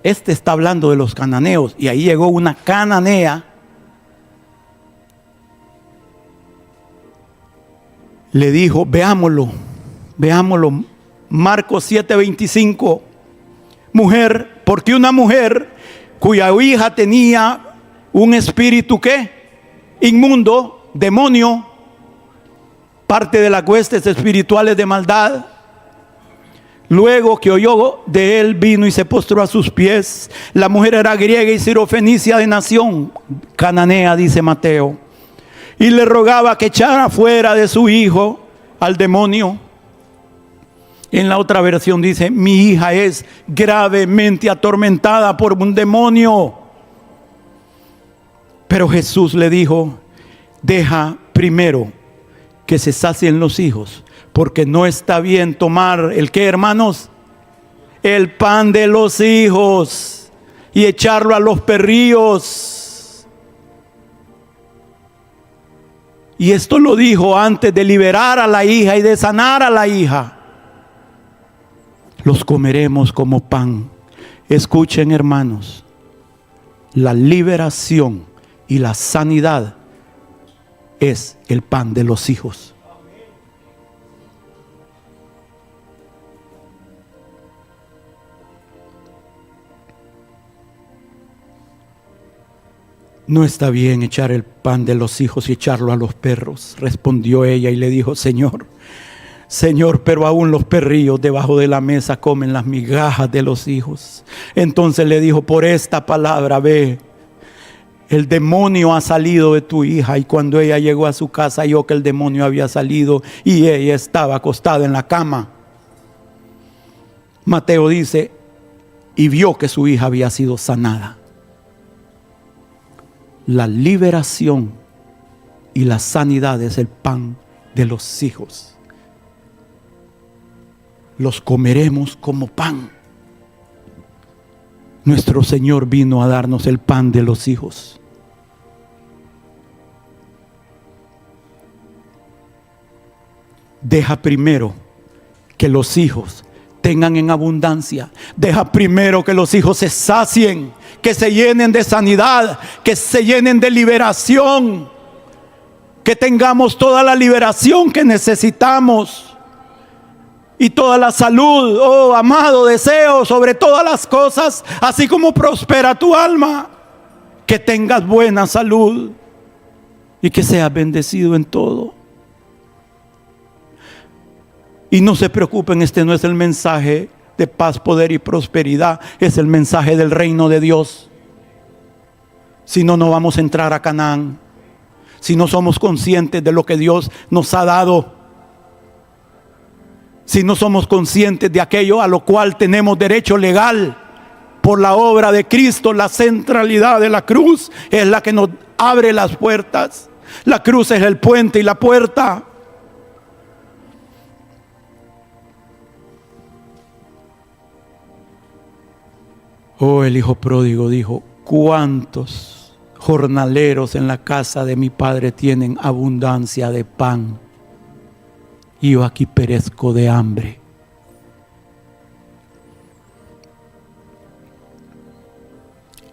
Speaker 1: Este está hablando de los cananeos, y ahí llegó una cananea. Le dijo, veámoslo. Marcos 7:25. Mujer, porque una mujer cuya hija tenía un espíritu, ¿qué? Inmundo, demonio, parte de las huestes espirituales de maldad. Luego que oyó de él, vino y se postró a sus pies. La mujer era griega y sirofenicia de nación, cananea, dice Mateo. Y le rogaba que echara fuera de su hijo al demonio. En la otra versión dice, mi hija es gravemente atormentada por un demonio. Pero Jesús le dijo, deja primero que se sacien los hijos, porque no está bien tomar el ¿qué, hermanos? El pan de los hijos y echarlo a los perrillos. Y esto lo dijo antes de liberar a la hija y de sanar a la hija. Los comeremos como pan. Escuchen, hermanos, la liberación y la sanidad es el pan de los hijos. No está bien echar el pan de los hijos y echarlo a los perros, respondió ella y le dijo, Señor, pero aún los perrillos debajo de la mesa comen las migajas de los hijos. Entonces le dijo, por esta palabra, ve, el demonio ha salido de tu hija. Y cuando ella llegó a su casa, halló que el demonio había salido y ella estaba acostada en la cama. Mateo dice, y vio que su hija había sido sanada. La liberación y la sanidad es el pan de los hijos. Los comeremos como pan. Nuestro Señor vino a darnos el pan de los hijos. Deja primero que los hijos tengan en abundancia. Deja primero que los hijos se sacien, que se llenen de sanidad, que se llenen de liberación, que tengamos toda la liberación que necesitamos y toda la salud. Oh, amado, deseo sobre todas las cosas, así como prospera tu alma, que tengas buena salud y que seas bendecido en todo. Y no se preocupen, este no es el mensaje de paz, poder y prosperidad, es el mensaje del reino de Dios. Si no, no vamos a entrar a Canaán. Si no somos conscientes de lo que Dios nos ha dado. Si no somos conscientes de aquello a lo cual tenemos derecho legal por la obra de Cristo. La centralidad de la cruz es la que nos abre las puertas. La cruz es el puente y la puerta. Oh, el hijo pródigo dijo, ¿cuántos jornaleros en la casa de mi padre tienen abundancia de pan? Y yo aquí perezco de hambre.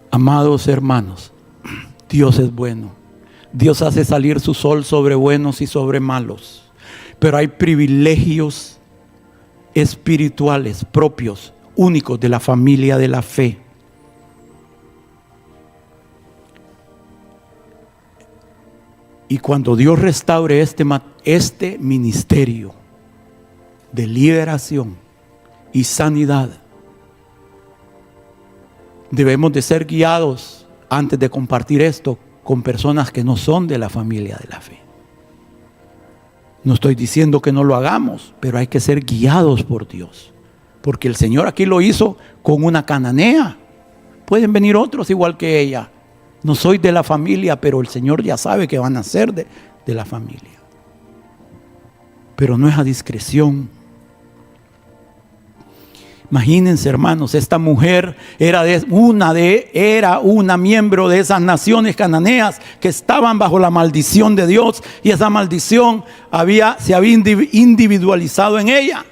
Speaker 1: Amados hermanos, Dios es bueno. Dios hace salir su sol sobre buenos y sobre malos. Pero hay privilegios espirituales propios, únicos de la familia de la fe. Y cuando Dios restaure este ministerio de liberación y sanidad, debemos de ser guiados antes de compartir esto con personas que no son de la familia de la fe. No estoy diciendo que no lo hagamos, pero hay que ser guiados por Dios. Porque el Señor aquí lo hizo con una cananea. pueden venir otros igual que ella. No soy de la familia, pero el Señor ya sabe que van a ser de la familia. Pero no es a discreción. Imagínense, hermanos, esta mujer era una miembro de esas naciones cananeas que estaban bajo la maldición de Dios, y esa maldición se había individualizado en ella.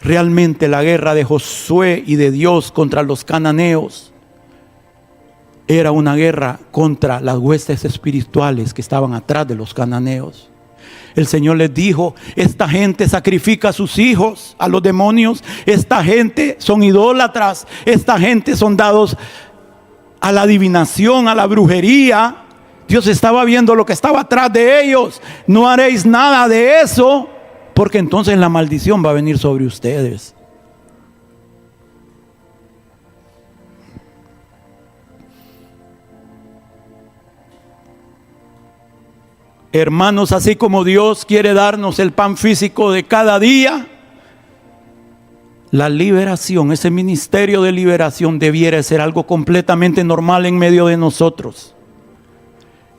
Speaker 1: Realmente la guerra de Josué y de Dios contra los cananeos era una guerra contra las huestes espirituales que estaban atrás de los cananeos. El Señor les dijo: esta gente sacrifica a sus hijos a los demonios, esta gente son idólatras, esta gente son dados a la adivinación, a la brujería. Dios estaba viendo lo que estaba atrás de ellos. No haréis nada de eso, porque entonces la maldición va a venir sobre ustedes. Hermanos, así como Dios quiere darnos el pan físico de cada día, la liberación, ese ministerio de liberación debiera ser algo completamente normal en medio de nosotros.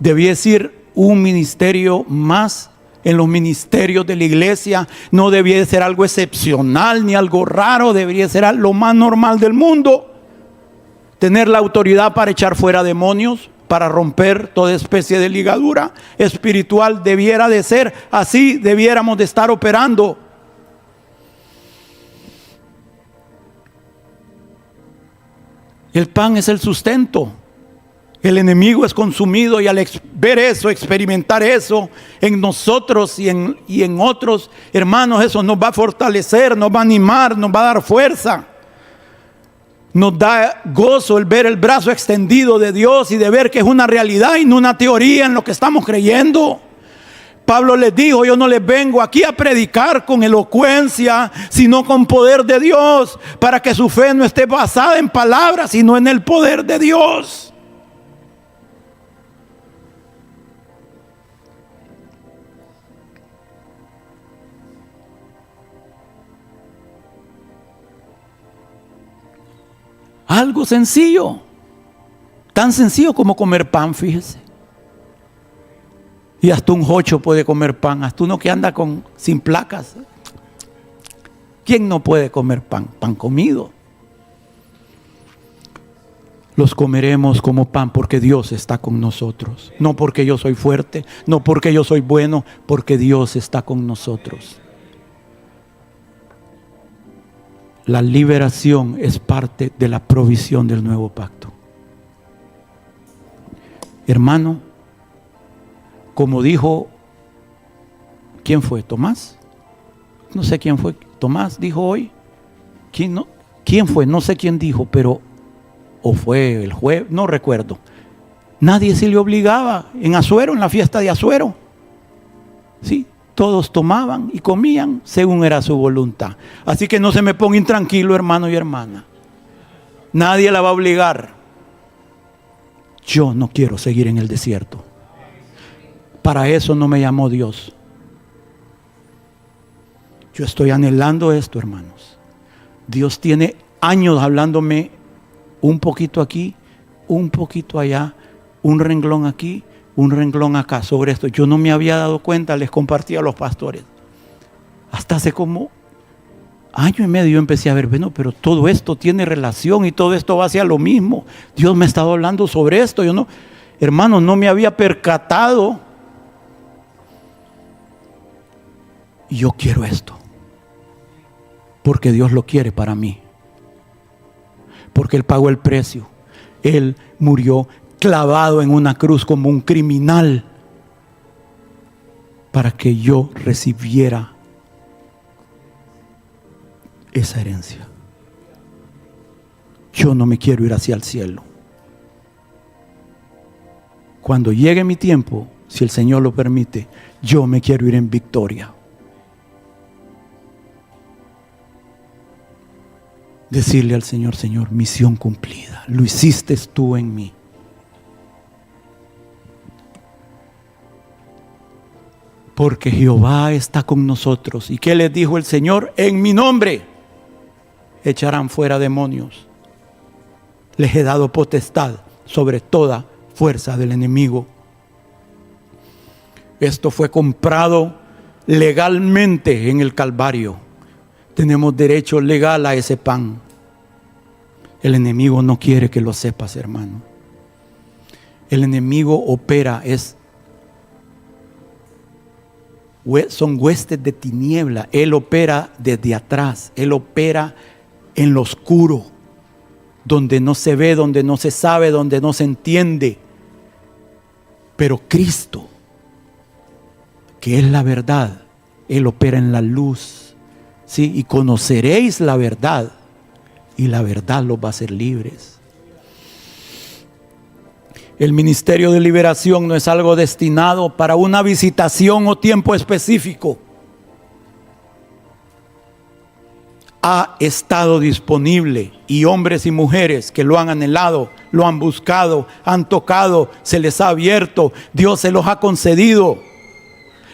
Speaker 1: Debiera ser un ministerio más en los ministerios de la iglesia. No debiera ser algo excepcional ni algo raro, debería ser lo más normal del mundo. Tener la autoridad para echar fuera demonios, para romper toda especie de ligadura espiritual, debiera de ser así, debiéramos de estar operando. El pan es el sustento. El enemigo es consumido, y al ver eso, experimentar eso en nosotros y en otros, hermanos, eso nos va a fortalecer, nos va a animar, nos va a dar fuerza. Nos da gozo el ver el brazo extendido de Dios y de ver que es una realidad y no una teoría en lo que estamos creyendo. Pablo les dijo: yo no les vengo aquí a predicar con elocuencia, sino con poder de Dios, para que su fe no esté basada en palabras, sino en el poder de Dios. Algo sencillo, tan sencillo como comer pan, fíjese. Y hasta un jocho puede comer pan, hasta uno que anda sin placas. ¿Quién no puede comer pan? Pan comido. Los comeremos como pan porque Dios está con nosotros. No porque yo soy fuerte, no porque yo soy bueno, porque Dios está con nosotros. La liberación es parte de la provisión del nuevo pacto. Hermano, como dijo, ¿quién fue? ¿Tomás? No sé quién fue. Tomás dijo hoy. ¿Quién fue? No sé quién dijo, pero o fue el jueves, no recuerdo. Nadie se le obligaba en Asuero, en la fiesta de Asuero. Sí. Todos tomaban y comían según era su voluntad. Así que no se me ponga intranquilo, hermano y hermana. Nadie la va a obligar. Yo no quiero seguir en el desierto. Para eso no me llamó Dios. Yo estoy anhelando esto, hermanos. Dios tiene años hablándome un poquito aquí, un poquito allá, un renglón aquí, un renglón acá sobre esto. Yo no me había dado cuenta, les compartí a los pastores. Hasta hace como año y medio yo empecé a ver, bueno, pero todo esto tiene relación y todo esto va hacia lo mismo. Dios me ha estado hablando sobre esto. Yo no, hermano, no me había percatado. Y yo quiero esto. Porque Dios lo quiere para mí. Porque Él pagó el precio. Él murió clavado en una cruz como un criminal para que yo recibiera esa herencia. Yo no me quiero ir hacia el cielo. Cuando llegue mi tiempo, si el Señor lo permite, yo me quiero ir en victoria. Decirle al Señor: Señor, misión cumplida. Lo hiciste tú en mí. porque Jehová está con nosotros. ¿Y qué les dijo el Señor? En mi nombre echarán fuera demonios. Les he dado potestad sobre toda fuerza del enemigo. Esto fue comprado legalmente en el Calvario. Tenemos derecho legal a ese pan. El enemigo no quiere que lo sepas, hermano. El enemigo opera, son huestes de tiniebla. Él opera desde atrás. Él opera en lo oscuro, donde no se ve, donde no se sabe, donde no se entiende. Pero Cristo, que es la verdad, Él opera en la luz. ¿Sí? Y conoceréis la verdad, y la verdad los va a hacer libres. El ministerio de liberación no es algo destinado para una visitación o tiempo específico. Ha estado disponible, y hombres y mujeres que lo han anhelado, lo han buscado, han tocado, se les ha abierto, Dios se los ha concedido.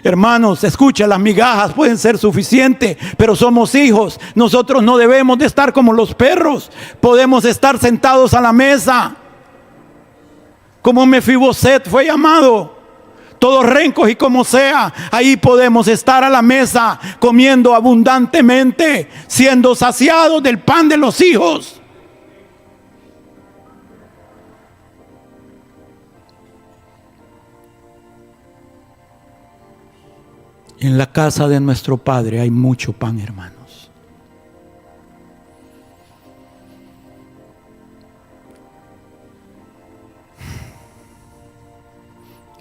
Speaker 1: Hermanos, escucha, las migajas pueden ser suficientes, pero somos hijos. Nosotros no debemos de estar como los perros. Podemos estar sentados a la mesa, como Mefiboset fue llamado, todos rencos y como sea. Ahí podemos estar a la mesa, comiendo abundantemente, siendo saciados del pan de los hijos. En la casa de nuestro Padre hay mucho pan, hermanos.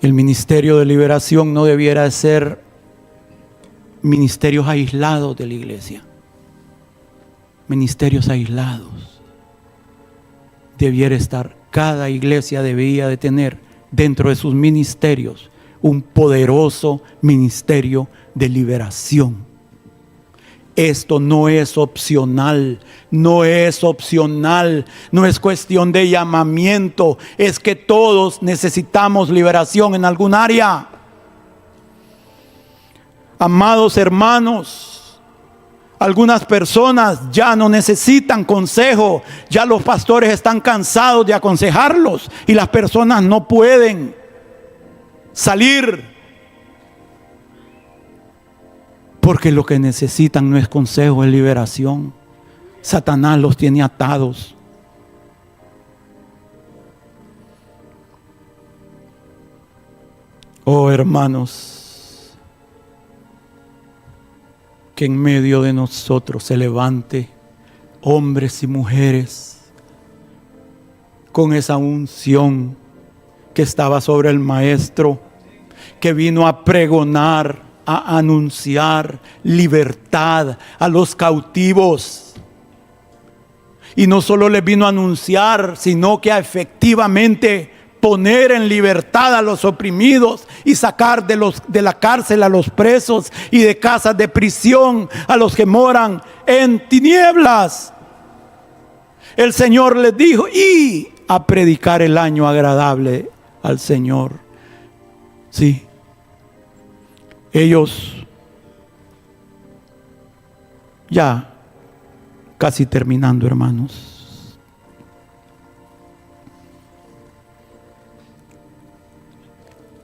Speaker 1: El ministerio de liberación no debiera ser ministerios aislados de la iglesia. Ministerios aislados. Debiera estar, cada iglesia debía de tener dentro de sus ministerios un poderoso ministerio de liberación. Esto no es opcional, no es opcional, no es cuestión de llamamiento, es que todos necesitamos liberación en algún área. Amados hermanos, algunas personas ya no necesitan consejo, ya los pastores están cansados de aconsejarlos y las personas no pueden salir, porque lo que necesitan no es consejo, es liberación. Satanás los tiene atados. Oh hermanos, que en medio de nosotros se levante hombres y mujeres con esa unción que estaba sobre el maestro, que vino a pregonar, a anunciar libertad a los cautivos. Y no solo les vino a anunciar, sino que a efectivamente poner en libertad a los oprimidos y sacar de la cárcel a los presos y de casas de prisión a los que moran en tinieblas. El Señor les dijo: y a predicar el año agradable al Señor. Sí, ellos, ya casi terminando, hermanos,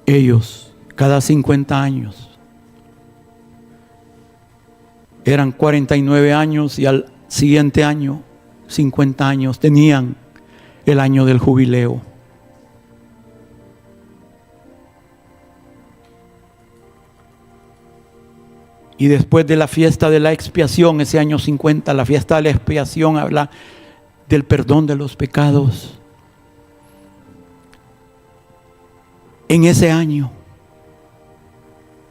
Speaker 1: ellos cada 50 años, eran 49 años, y al siguiente año 50 años, tenían el año del jubileo. Y después de la fiesta de la expiación, ese año 50, la fiesta de la expiación habla del perdón de los pecados. En ese año,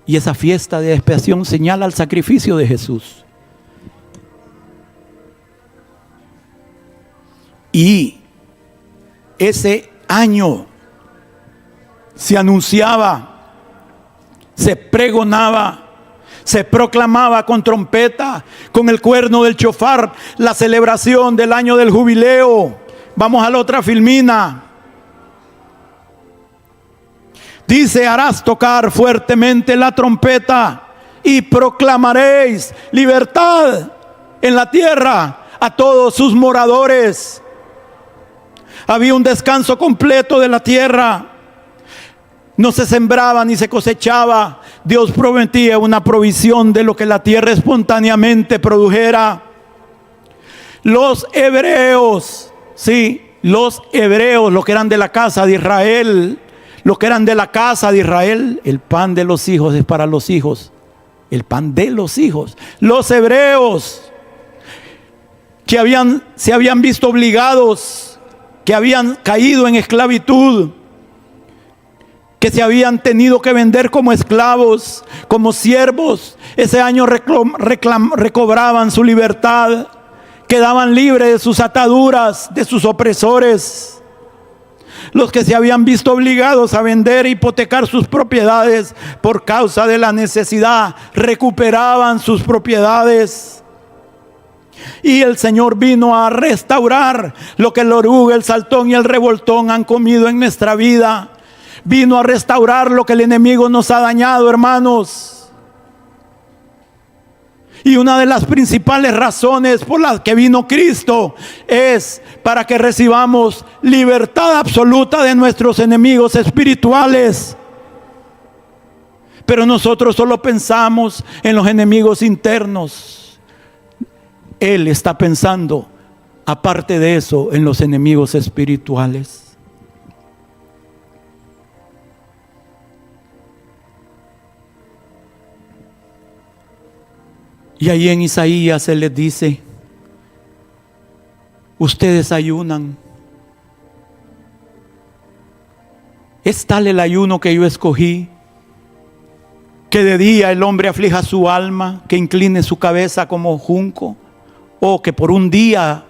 Speaker 1: y esa fiesta de expiación señala el sacrificio de Jesús. Y ese año se anunciaba, se pregonaba, se proclamaba con trompeta, con el cuerno del chofar, la celebración del año del jubileo. Vamos a la otra filmina. Dice: harás tocar fuertemente la trompeta y proclamaréis libertad en la tierra a todos sus moradores. Había un descanso completo de la tierra. No se sembraba ni se cosechaba. Dios prometía una provisión de lo que la tierra espontáneamente produjera. Los hebreos, sí, los hebreos, los que eran de la casa de Israel, los que eran de la casa de Israel, el pan de los hijos es para los hijos. El pan de los hijos. Los hebreos que se habían visto obligados, que habían caído en esclavitud, que se habían tenido que vender como esclavos, como siervos, ese año recobraban su libertad, quedaban libres de sus ataduras, de sus opresores. Los que se habían visto obligados a vender e hipotecar sus propiedades por causa de la necesidad, recuperaban sus propiedades. Y el Señor vino a restaurar lo que el oruga, el saltón y el revoltón han comido en nuestra vida. Vino a restaurar lo que el enemigo nos ha dañado, hermanos. Y una de las principales razones por las que vino Cristo es para que recibamos libertad absoluta de nuestros enemigos espirituales. Pero nosotros solo pensamos en los enemigos internos. Él está pensando, aparte de eso, en los enemigos espirituales. Y ahí en Isaías se les dice: ustedes ayunan. Es tal el ayuno que yo escogí, que de día el hombre aflija su alma, que incline su cabeza como junco, o que por un día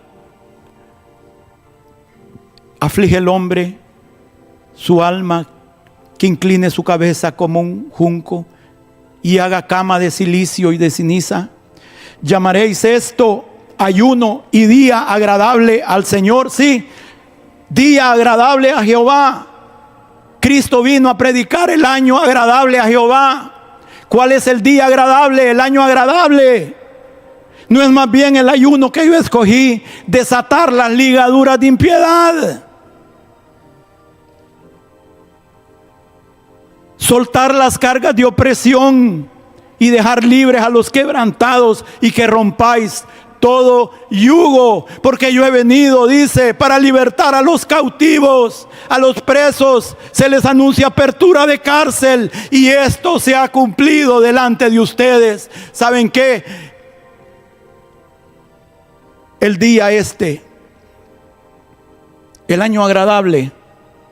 Speaker 1: aflige el hombre su alma, que incline su cabeza como un junco y haga cama de silicio y de ceniza. Llamaréis esto ayuno y día agradable al Señor. Sí, día agradable a Jehová. Cristo vino a predicar el año agradable a Jehová. ¿Cuál es el día agradable, el año agradable? No es más bien el ayuno que yo escogí: desatar las ligaduras de impiedad, soltar las cargas de opresión y dejar libres a los quebrantados, y que rompáis todo yugo, porque yo he venido, dice, para libertar a los cautivos, a los presos se les anuncia apertura de cárcel, y esto se ha cumplido delante de ustedes. ¿Saben qué? El día el año agradable,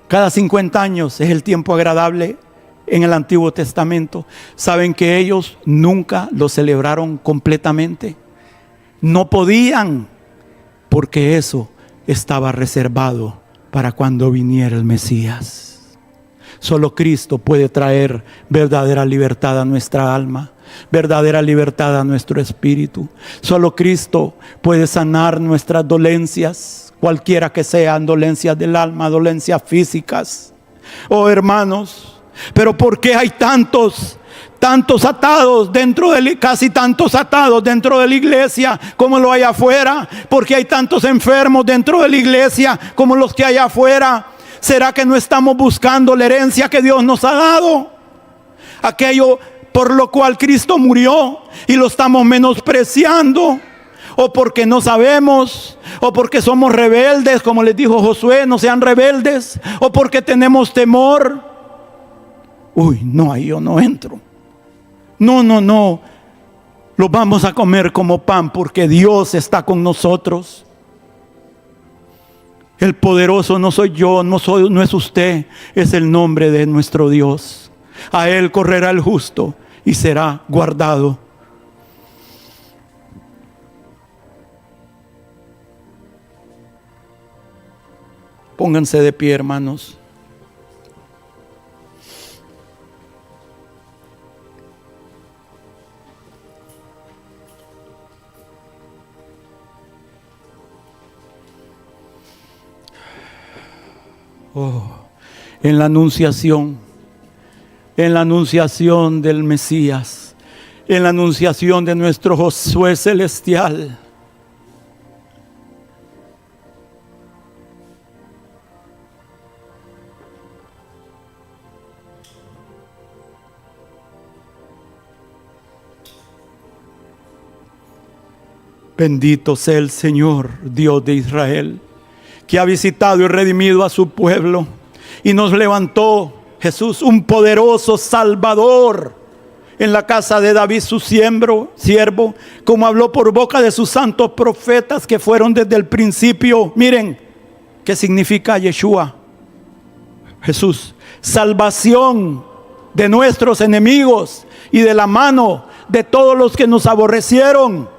Speaker 1: cada 50 años es el tiempo agradable en el Antiguo Testamento. ¿Saben que ellos nunca lo celebraron completamente? No podían, porque eso estaba reservado para cuando viniera el Mesías. Solo Cristo puede traer verdadera libertad a nuestra alma, verdadera libertad a nuestro espíritu. Solo Cristo puede sanar nuestras dolencias, cualquiera que sean, dolencias del alma, dolencias físicas. Oh, hermanos, pero ¿por qué hay tantos atados casi tantos atados dentro de la iglesia como lo hay afuera? ¿Por qué hay tantos enfermos dentro de la iglesia como los que hay afuera? ¿Será que no estamos buscando la herencia que Dios nos ha dado? Aquello por lo cual Cristo murió, y lo estamos menospreciando. O porque no sabemos, o porque somos rebeldes, como les dijo Josué: no sean rebeldes. O porque tenemos temor. Uy, no, ahí yo no entro. No. Lo vamos a comer como pan, porque Dios está con nosotros. El poderoso no soy yo, no es usted, es el nombre de nuestro Dios. A Él correrá el justo y será guardado. Pónganse de pie, hermanos. En la anunciación en la anunciación del Mesías, en la anunciación de nuestro Josué celestial. Bendito sea el Señor, Dios de Israel, que ha visitado y redimido a su pueblo y nos levantó, Jesús, un poderoso Salvador en la casa de David, su siervo, como habló por boca de sus santos profetas que fueron desde el principio. Miren, ¿qué significa Yeshua? Jesús, salvación de nuestros enemigos y de la mano de todos los que nos aborrecieron,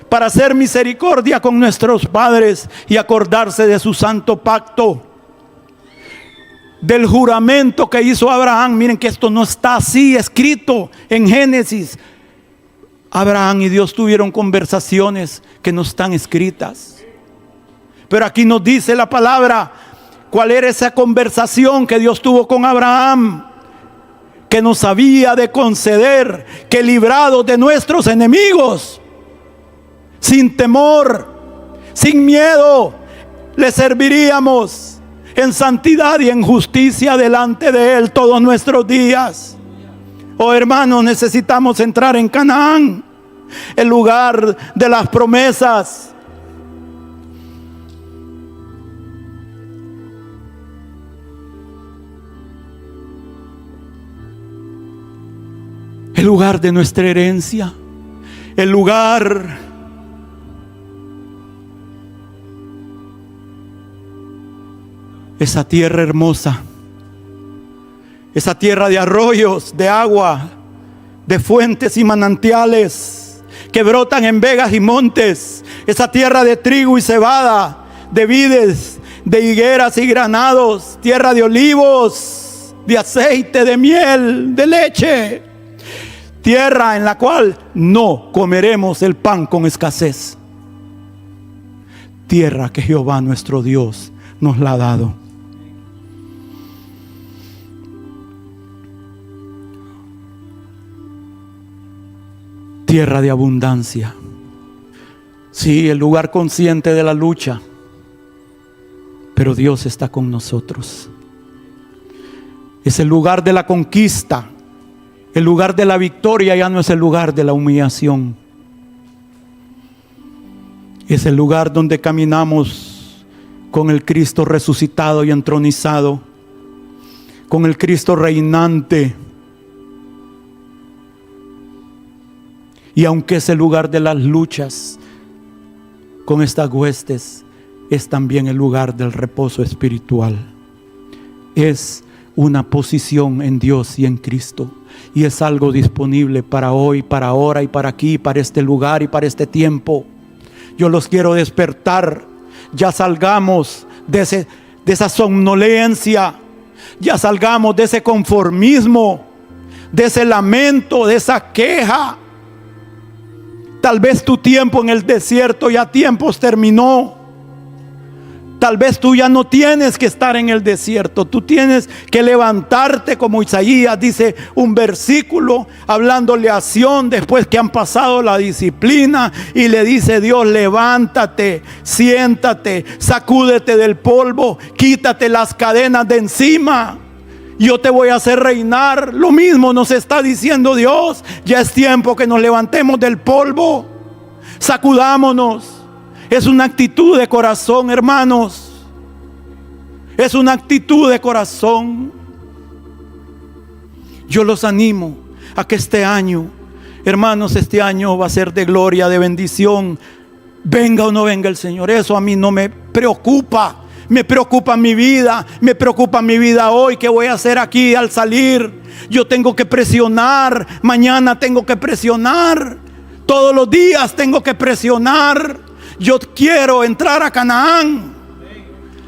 Speaker 1: para hacer misericordia con nuestros padres y acordarse de su santo pacto, del juramento que hizo Abraham. Miren que esto no está así escrito en Génesis. Abraham y Dios tuvieron conversaciones que no están escritas, pero aquí nos dice la palabra cuál era esa conversación que Dios tuvo con Abraham, que nos había de conceder que librados de nuestros enemigos, sin temor, sin miedo, le serviríamos en santidad y en justicia delante de Él todos nuestros días. Oh hermanos, necesitamos entrar en Canaán, el lugar de las promesas. El lugar de nuestra herencia, el lugar esa tierra hermosa, esa tierra de arroyos, de agua, de fuentes y manantiales que brotan en vegas y montes, esa tierra de trigo y cebada, de vides, de higueras y granados, tierra de olivos, de aceite, de miel, de leche, tierra en la cual no comeremos el pan con escasez, tierra que Jehová nuestro Dios nos la ha dado. Tierra de abundancia. Sí, el lugar consciente de la lucha, pero Dios está con nosotros. Es el lugar de la conquista, el lugar de la victoria, ya no es el lugar de la humillación. Es el lugar donde caminamos con el Cristo resucitado y entronizado, con el Cristo reinante. Y aunque es el lugar de las luchas con estas huestes, es también el lugar del reposo espiritual. Es una posición en Dios y en Cristo, y es algo disponible para hoy, para ahora y para aquí, para este lugar y para este tiempo. Yo los quiero despertar. Ya salgamos de esa somnolencia, ya salgamos de ese conformismo, de ese lamento, de esa queja. Tal vez tu tiempo en el desierto ya tiempos terminó. Tal vez tú ya no tienes que estar en el desierto. Tú tienes que levantarte, como Isaías dice un versículo hablándole a Sión después que han pasado la disciplina, y le dice Dios: levántate, siéntate, sacúdete del polvo, quítate las cadenas de encima. Yo te voy a hacer reinar. Lo mismo nos está diciendo Dios. Ya es tiempo que nos levantemos del polvo. Sacudámonos. Es una actitud de corazón, hermanos. Es una actitud de corazón. Yo los animo a que este año, hermanos, este año va a ser de gloria, de bendición. Venga o no venga el Señor, eso a mí no me preocupa. Me preocupa mi vida, me preocupa mi vida hoy. ¿Qué voy a hacer aquí al salir? Yo tengo que presionar, mañana tengo que presionar, todos los días tengo que presionar. Yo quiero entrar a Canaán.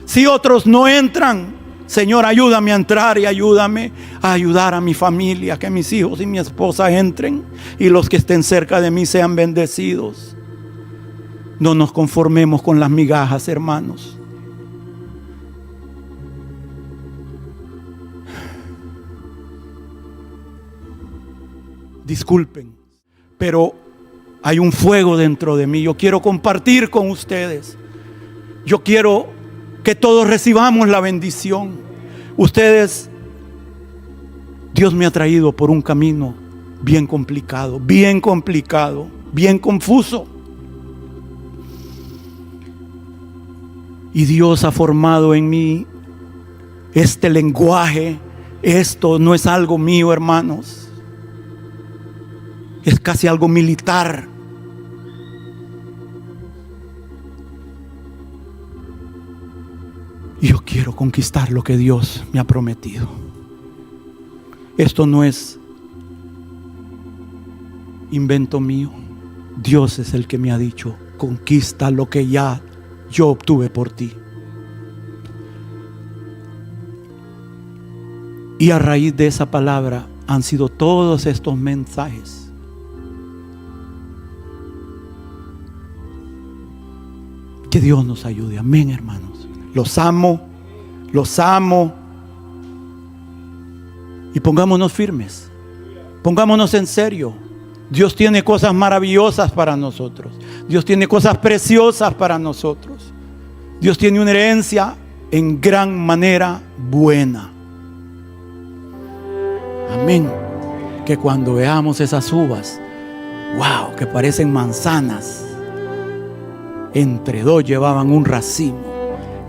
Speaker 1: Si otros no entran, Señor, ayúdame a entrar y ayúdame a ayudar a mi familia, que mis hijos y mi esposa entren y los que estén cerca de mí sean bendecidos. No nos conformemos con las migajas, hermanos. Disculpen, pero hay un fuego dentro de mí. Yo quiero compartir con ustedes. Yo quiero que todos recibamos la bendición. Ustedes, Dios me ha traído por un camino bien complicado, bien confuso. Y Dios ha formado en mí este lenguaje. Esto no es algo mío, hermanos. Es casi algo militar. Y yo quiero conquistar lo que Dios me ha prometido. Esto no es invento mío. Dios es el que me ha dicho: conquista lo que ya yo obtuve por ti. Y a raíz de esa palabra han sido todos estos mensajes. Que Dios nos ayude. Amén, hermanos. Los amo. Y pongámonos firmes. Pongámonos en serio. Dios tiene cosas maravillosas para nosotros. Dios tiene cosas preciosas para nosotros. Dios tiene una herencia en gran manera buena. Amén. Que cuando veamos esas uvas, wow, que parecen manzanas, entre dos llevaban un racimo.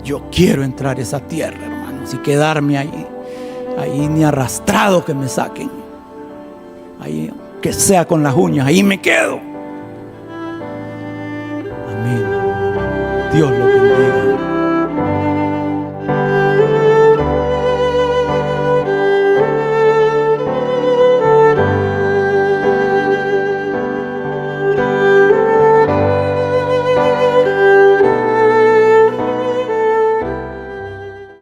Speaker 1: Yo quiero entrar a esa tierra, hermanos, y quedarme ahí ni arrastrado que me saquen. Ahí, que sea con las uñas, ahí me quedo. Amén. Dios lo